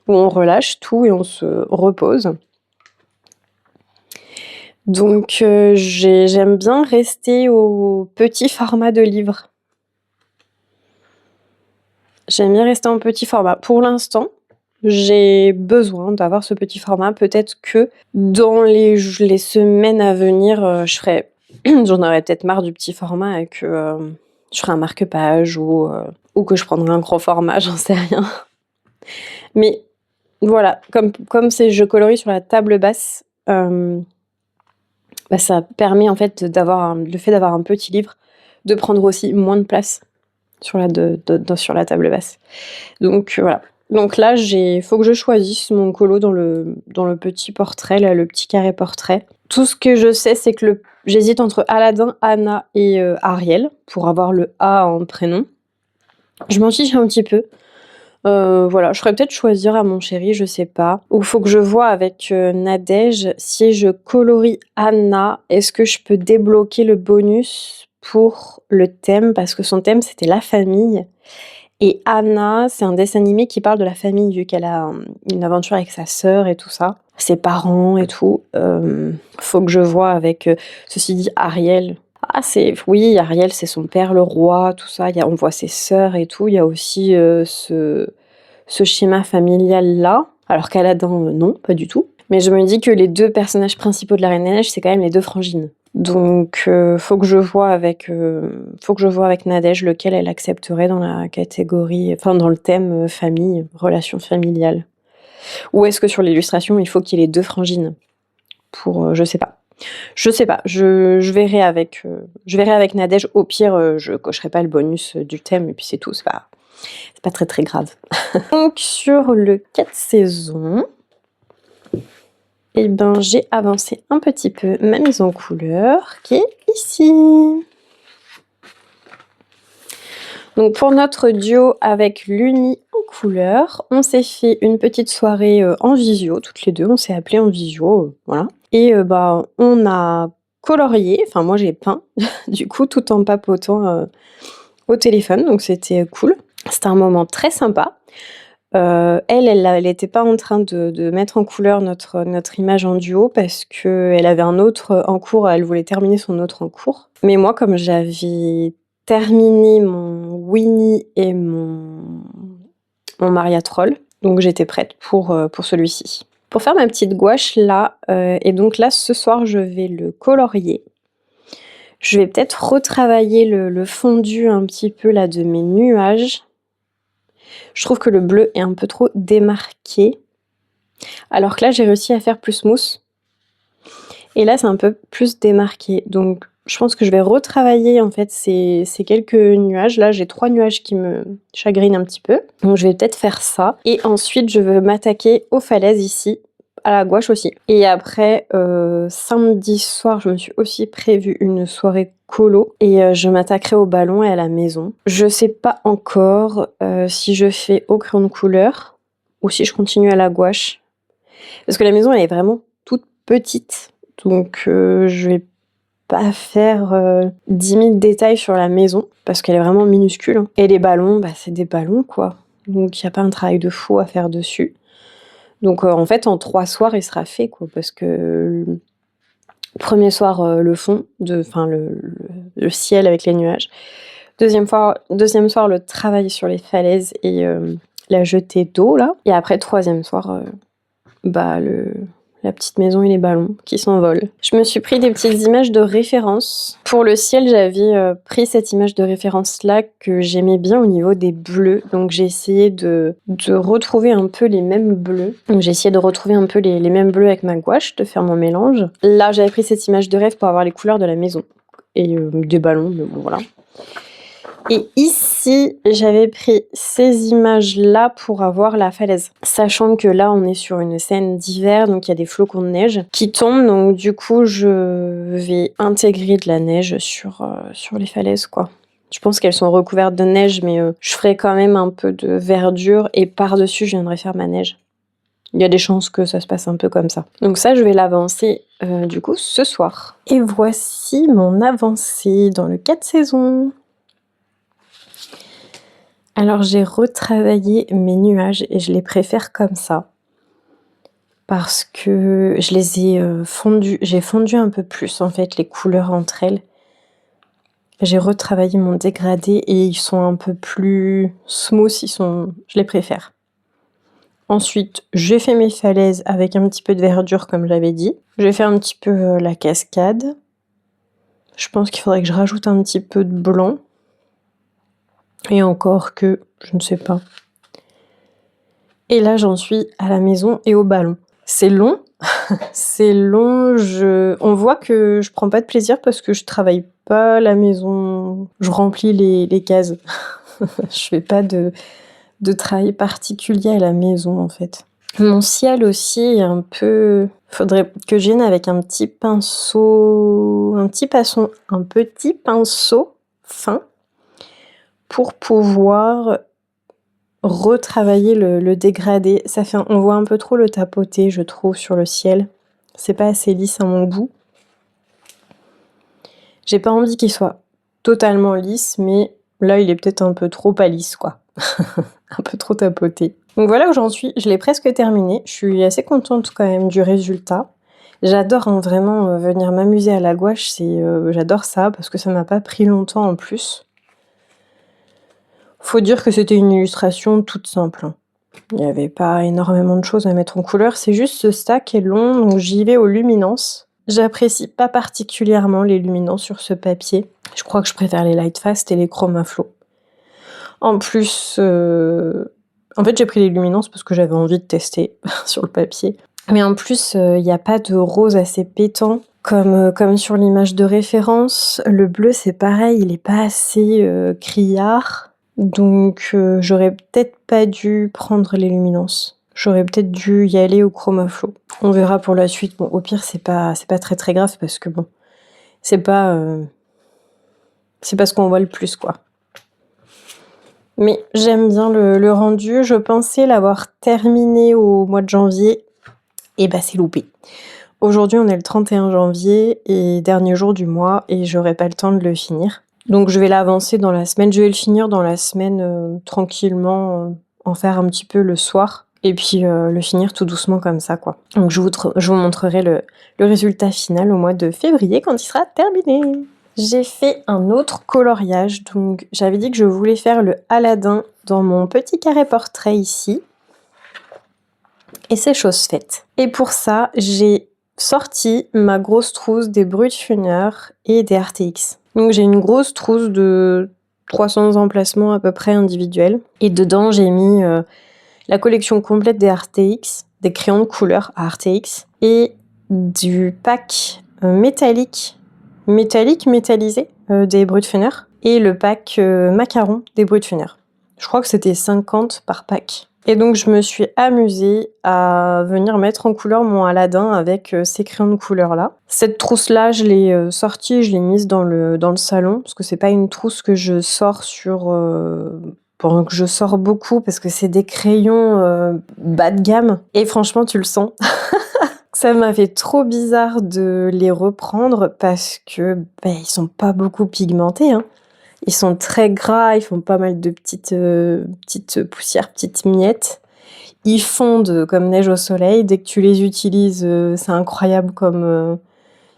où on relâche tout et on se repose. Donc, j'aime bien rester au petit format de livre. j'aime bien rester en petit format. Pour l'instant, j'ai besoin d'avoir ce petit format. Peut-être que dans les semaines à venir, j'en aurais peut-être marre du petit format et que je ferai un marque-page ou que je prendrai un gros format, j'en sais rien. Mais voilà, comme je colorie sur la table basse, ça permet en fait le fait d'avoir un petit livre, de prendre aussi moins de place sur la table basse. Donc voilà. Donc là, faut que je choisisse mon colo dans le petit portrait, là, le petit carré portrait. Tout ce que je sais, c'est que j'hésite entre Aladdin, Anna et Ariel, pour avoir le A en prénom. Je m'en fiche un petit peu. Voilà, je ferais peut-être choisir à mon chéri, je sais pas. Ou faut que je vois avec Nadège, si je colorie Anna, est-ce que je peux débloquer le bonus pour le thème? Parce que son thème, c'était la famille. Et Anna, c'est un dessin animé qui parle de la famille, vu qu'elle a une aventure avec sa sœur et tout ça, ses parents et tout. Faut que je vois avec, ceci dit, Ariel. Oui, Ariel, c'est son père, le roi, tout ça. On voit ses sœurs et tout. Il y a aussi ce schéma familial-là. Alors qu'Aladin, non, pas du tout. Mais je me dis que les 2 personnages principaux de la Reine des Neiges, c'est quand même les 2 frangines. Donc, faut que je vois avec Nadège lequel elle accepterait dans la catégorie, enfin dans le thème famille, relation familiale. Ou est-ce que sur l'illustration, il faut qu'il y ait les 2 frangines pour, je sais pas. Je verrai avec Nadège. Au pire, je cocherai pas le bonus du thème et puis c'est tout. C'est pas très très grave. Donc sur le 4 saisons, j'ai avancé un petit peu ma mise en couleur qui est ici. Donc pour notre duo avec l'Uni en couleur, on s'est fait une petite soirée en visio, toutes les deux, on s'est appelées en visio, voilà. Et on a colorié, enfin moi j'ai peint, du coup, tout en papotant au téléphone, donc c'était cool. C'était un moment très sympa. Elle était pas en train de mettre en couleur notre image en duo parce qu'elle avait un autre en cours, elle voulait terminer son autre en cours. Mais moi, comme j'avais terminé mon Winnie et mon Maria Troll, donc j'étais prête pour celui-ci. Pour faire ma petite gouache là, et donc là ce soir je vais le colorier. Je vais peut-être retravailler le fondu un petit peu là de mes nuages. Je trouve que le bleu est un peu trop démarqué. Alors que là, j'ai réussi à faire plus mousse. Et là, c'est un peu plus démarqué. Donc, je pense que je vais retravailler en fait ces quelques nuages. Là, j'ai 3 nuages qui me chagrinent un petit peu. Donc, je vais peut-être faire ça. Et ensuite, je vais m'attaquer aux falaises ici, à la gouache aussi. Et après, samedi soir, je me suis aussi prévu une soirée colo et je m'attaquerai au ballon et à la maison. Je sais pas encore si je fais au crayon de couleur ou si je continue à la gouache. Parce que la maison, elle est vraiment toute petite. Donc, je vais pas faire 10 000 détails sur la maison parce qu'elle est vraiment minuscule. Hein. Et les ballons, c'est des ballons, quoi. Donc, il n'y a pas un travail de fou à faire dessus. Donc, en fait, en 3 soirs, il sera fait, quoi. Parce que premier soir, le fond, le ciel avec les nuages. Deuxième soir, le travail sur les falaises et la jetée d'eau, là. Et après, troisième soir, la petite maison et les ballons qui s'envolent. Je me suis pris des petites images de référence. Pour le ciel, j'avais pris cette image de référence-là que j'aimais bien au niveau des bleus. Donc j'ai essayé de retrouver un peu les mêmes bleus. Donc j'ai essayé de retrouver un peu les mêmes bleus avec ma gouache, de faire mon mélange. Là, j'avais pris cette image de rêve pour avoir les couleurs de la maison. Et des ballons, mais bon, voilà. Et ici, j'avais pris ces images-là pour avoir la falaise. Sachant que là, on est sur une scène d'hiver, donc il y a des flocons de neige qui tombent. Donc du coup, je vais intégrer de la neige sur les falaises, quoi. Je pense qu'elles sont recouvertes de neige, mais je ferai quand même un peu de verdure. Et par-dessus, je viendrai faire ma neige. Il y a des chances que ça se passe un peu comme ça. Donc ça, je vais l'avancer du coup ce soir. Et voici mon avancée dans le 4 saisons. Alors j'ai retravaillé mes nuages et je les préfère comme ça parce que je les ai fondus, j'ai fondu un peu plus en fait les couleurs entre elles J'ai retravaillé mon dégradé et ils sont un peu plus smooth, je les préfère. Ensuite, j'ai fait mes falaises avec un petit peu de verdure comme j'avais dit. J'ai fait un petit peu la cascade. Je pense qu'il faudrait que je rajoute un petit peu de blanc. Et encore que, je ne sais pas. Et là, j'en suis à la maison et au ballon. C'est long, c'est long. On voit que je prends pas de plaisir parce que je travaille pas à la maison. Je remplis les cases. Je fais pas de travail particulier à la maison en fait. Mon ciel aussi est un peu... Faudrait que je vienne avec un petit pinceau, un petit pinceau fin pour pouvoir retravailler le dégradé. On voit un peu trop le tapoter, je trouve, sur le ciel. C'est pas assez lisse à mon goût. J'ai pas envie qu'il soit totalement lisse, mais là, il est peut-être un peu trop pas lisse, quoi. Un peu trop tapoté. Donc voilà où j'en suis. Je l'ai presque terminé. Je suis assez contente quand même du résultat. J'adore vraiment venir m'amuser à la gouache. J'adore ça parce que ça m'a pas pris longtemps en plus. Faut dire que c'était une illustration toute simple. Il n'y avait pas énormément de choses à mettre en couleur. C'est juste ce stack est long, donc j'y vais aux luminances. J'apprécie pas particulièrement les luminances sur ce papier. Je crois que je préfère les light fast et les chromaflow. En plus, en fait, j'ai pris les luminances parce que j'avais envie de tester sur le papier. Mais en plus, il n'y a pas de rose assez pétant comme sur l'image de référence. Le bleu, c'est pareil, il n'est pas assez criard. Donc, j'aurais peut-être pas dû prendre les luminances. J'aurais peut-être dû y aller au chromaflow. On verra pour la suite. Bon, au pire, c'est pas très très grave parce que bon, c'est pas ce qu'on voit le plus, quoi. Mais j'aime bien le rendu. Je pensais l'avoir terminé au mois de janvier. Et bah, c'est loupé. Aujourd'hui, on est le 31 janvier et dernier jour du mois et j'aurai pas le temps de le finir. Donc, je vais l'avancer dans la semaine. Je vais le finir dans la semaine tranquillement, en faire un petit peu le soir. Et puis, le finir tout doucement comme ça, quoi. Donc, je vous montrerai le résultat final au mois de février quand il sera terminé. J'ai fait un autre coloriage. Donc, j'avais dit que je voulais faire le Aladdin dans mon petit carré portrait ici. Et c'est chose faite. Et pour ça, j'ai sorti ma grosse trousse des Brutfuner et des RTX. Donc j'ai une grosse trousse de 300 emplacements à peu près individuels. Et dedans, j'ai mis la collection complète des RTX, des crayons de couleur à RTX, et du pack métallisé des Brutfuner, et le pack macaron des Brutfuner. Je crois que c'était 50 par pack. Et donc, je me suis amusée à venir mettre en couleur mon Aladdin avec ces crayons de couleur-là. Cette trousse-là, je l'ai sortie, je l'ai mise dans le salon, parce que c'est pas une trousse que je sors que je sors beaucoup, parce que c'est des crayons bas de gamme. Et franchement, tu le sens. Ça m'a fait trop bizarre de les reprendre, parce que ils sont pas beaucoup pigmentés, hein. Ils sont très gras, ils font pas mal de petites poussières, petites miettes. Ils fondent comme neige au soleil. Dès que tu les utilises, c'est incroyable comme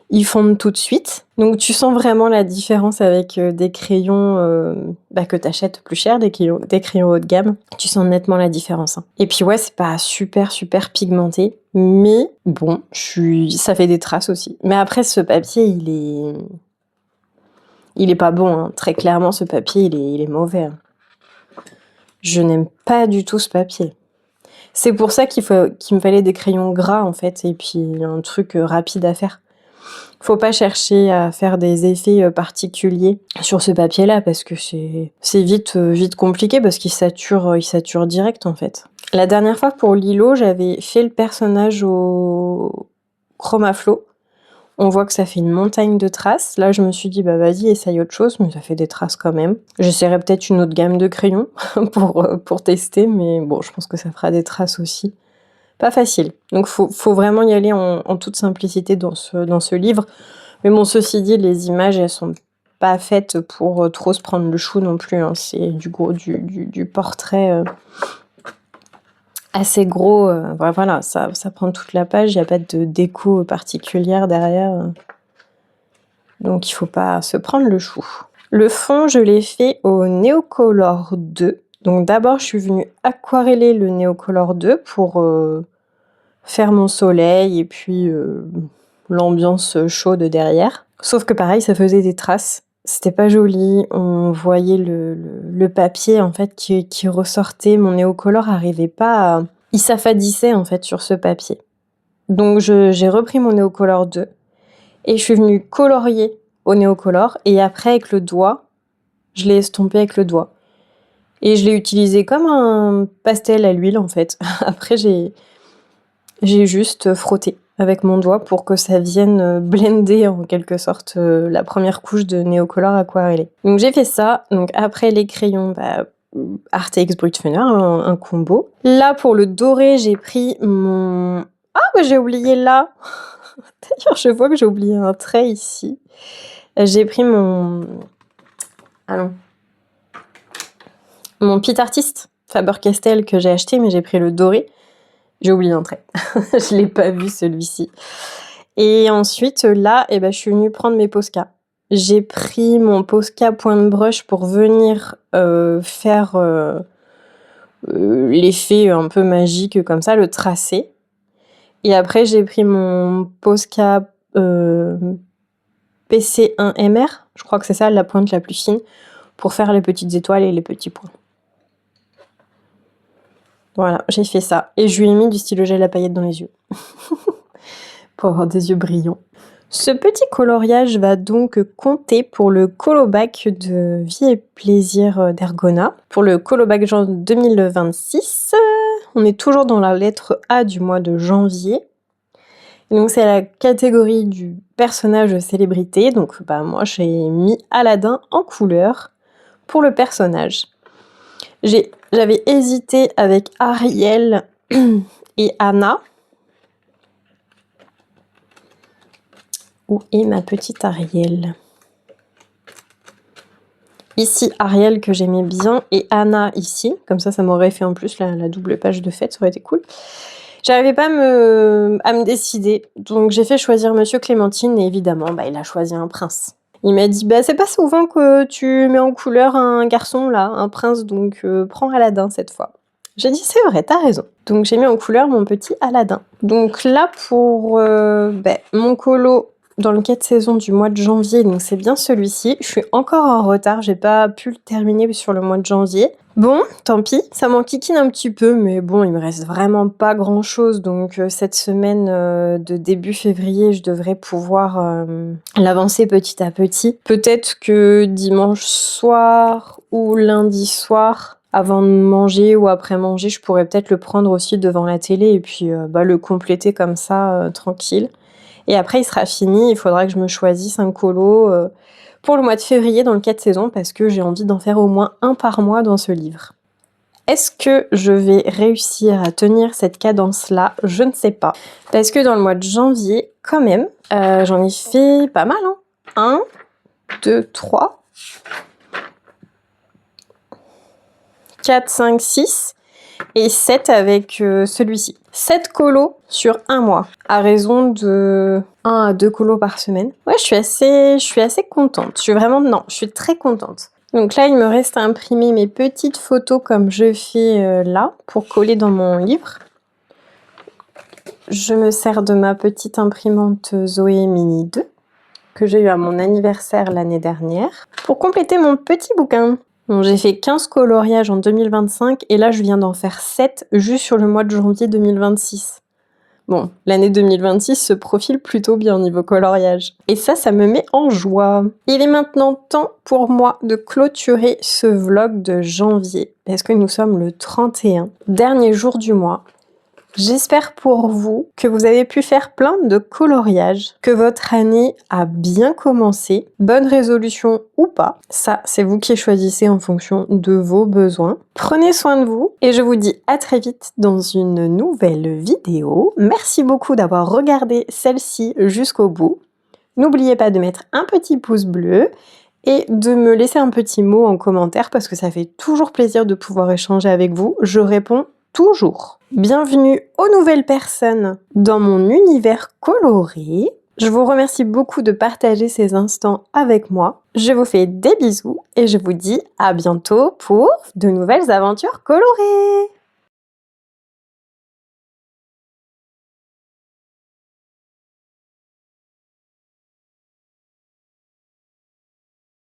ils fondent tout de suite. Donc tu sens vraiment la différence avec des crayons que t'achètes plus cher, des crayons haut de gamme. Tu sens nettement la différence, hein. Et puis ouais, c'est pas super pigmenté, mais bon, ça fait des traces aussi. Mais après, ce papier, il est pas bon, hein. Très clairement, ce papier, il est mauvais, hein. Je n'aime pas du tout ce papier. C'est pour ça qu'il me fallait des crayons gras, en fait, et puis un truc rapide à faire. Faut pas chercher à faire des effets particuliers sur ce papier-là, parce que c'est vite compliqué, parce qu'il sature direct, en fait. La dernière fois, pour Lilo, j'avais fait le personnage au chromaflow. On voit que ça fait une montagne de traces. Là, je me suis dit, vas-y, essaye autre chose, mais ça fait des traces quand même. J'essaierai peut-être une autre gamme de crayons pour tester, mais bon, je pense que ça fera des traces aussi. Pas facile. Donc, faut vraiment y aller en toute simplicité dans ce livre. Mais bon, ceci dit, les images, elles sont pas faites pour trop se prendre le chou non plus, hein. C'est du portrait assez gros, voilà, ça prend toute la page, il n'y a pas de déco particulière derrière. Donc il faut pas se prendre le chou. Le fond, je l'ai fait au Neocolor 2. Donc d'abord, je suis venue aquareller le Neocolor 2 pour faire mon soleil et puis l'ambiance chaude derrière. Sauf que pareil, ça faisait des traces. C'était pas joli. On voyait le papier en fait qui ressortait. Mon Neocolor arrivait pas à... Il s'affadissait en fait sur ce papier. Donc j'ai repris mon Neocolor 2 et je suis venue colorier au Neocolor et après avec le doigt, je l'ai estompé avec le doigt. Et je l'ai utilisé comme un pastel à l'huile en fait. Après j'ai juste frotté avec mon doigt pour que ça vienne blender en quelque sorte la première couche de Neocolor aquarellé. Donc j'ai fait ça. Donc après les crayons, Artex Brutfuner, un combo. Là pour le doré, j'ai pris mon... Ah bah j'ai oublié là. D'ailleurs je vois que j'ai oublié un trait ici. J'ai pris mon... Allons. Mon Pit Artist Faber-Castell que j'ai acheté, mais j'ai pris le doré. J'ai oublié un trait. Je l'ai pas vu celui-ci. Et ensuite, là, je suis venue prendre mes Posca. J'ai pris mon Posca point de brush pour venir faire l'effet un peu magique comme ça, le tracé. Et après, j'ai pris mon Posca PC1MR, je crois que c'est ça, la pointe la plus fine, pour faire les petites étoiles et les petits points. Voilà, j'ai fait ça. Et je lui ai mis du stylo gel à paillettes dans les yeux. Pour avoir des yeux brillants. Ce petit coloriage va donc compter pour le Colobac de Vie et Plaisir d'Ergona. Pour le Colobac 2026, on est toujours dans la lettre A du mois de janvier. Et donc c'est la catégorie du personnage célébrité. Donc moi j'ai mis Aladdin en couleur pour le personnage. J'avais hésité avec Ariel et Anna. Où est ma petite Ariel? Ici, Ariel que j'aimais bien et Anna ici. Comme ça m'aurait fait en plus la double page de fête, ça aurait été cool. J'arrivais pas à me décider. Donc j'ai fait choisir Monsieur Clémentine et évidemment, il a choisi un prince. Il m'a dit, c'est pas souvent que tu mets en couleur un garçon là, un prince, donc prends Aladdin cette fois. J'ai dit, c'est vrai, t'as raison. Donc j'ai mis en couleur mon petit Aladdin. Donc là pour mon colo dans le 4 saisons du mois de janvier, donc c'est bien celui-ci. Je suis encore en retard, j'ai pas pu le terminer sur le mois de janvier. Bon, tant pis, ça m'enquiquine un petit peu, mais bon, il me reste vraiment pas grand-chose. Donc cette semaine de début février, je devrais pouvoir l'avancer petit à petit. Peut-être que dimanche soir ou lundi soir, avant de manger ou après manger, je pourrais peut-être le prendre aussi devant la télé et puis le compléter comme ça, tranquille. Et après, il sera fini, il faudra que je me choisisse un colo pour le mois de février dans le 4 saisons parce que j'ai envie d'en faire au moins un par mois dans ce livre. Est-ce que je vais réussir à tenir cette cadence-là? Je ne sais pas. Parce que dans le mois de janvier, quand même, j'en ai fait pas mal. 1, 2, 3, 4, 5, 6... et 7 avec celui-ci. 7 colos sur un mois, à raison de 1 à 2 colos par semaine. Ouais, je suis assez contente. Je suis très contente. Donc là, il me reste à imprimer mes petites photos comme je fais là, pour coller dans mon livre. Je me sers de ma petite imprimante Zoé Mini 2, que j'ai eu à mon anniversaire l'année dernière, pour compléter mon petit bouquin. Donc, j'ai fait 15 coloriages en 2025 et là je viens d'en faire 7 juste sur le mois de janvier 2026. Bon, l'année 2026 se profile plutôt bien au niveau coloriage. Et ça me met en joie. Il est maintenant temps pour moi de clôturer ce vlog de janvier parce que nous sommes le 31, dernier jour du mois. J'espère pour vous que vous avez pu faire plein de coloriages, que votre année a bien commencé, bonne résolution ou pas. Ça, c'est vous qui choisissez en fonction de vos besoins. Prenez soin de vous et je vous dis à très vite dans une nouvelle vidéo. Merci beaucoup d'avoir regardé celle-ci jusqu'au bout. N'oubliez pas de mettre un petit pouce bleu et de me laisser un petit mot en commentaire parce que ça fait toujours plaisir de pouvoir échanger avec vous. Je réponds toujours. Bienvenue aux nouvelles personnes dans mon univers coloré. Je vous remercie beaucoup de partager ces instants avec moi. Je vous fais des bisous et je vous dis à bientôt pour de nouvelles aventures colorées.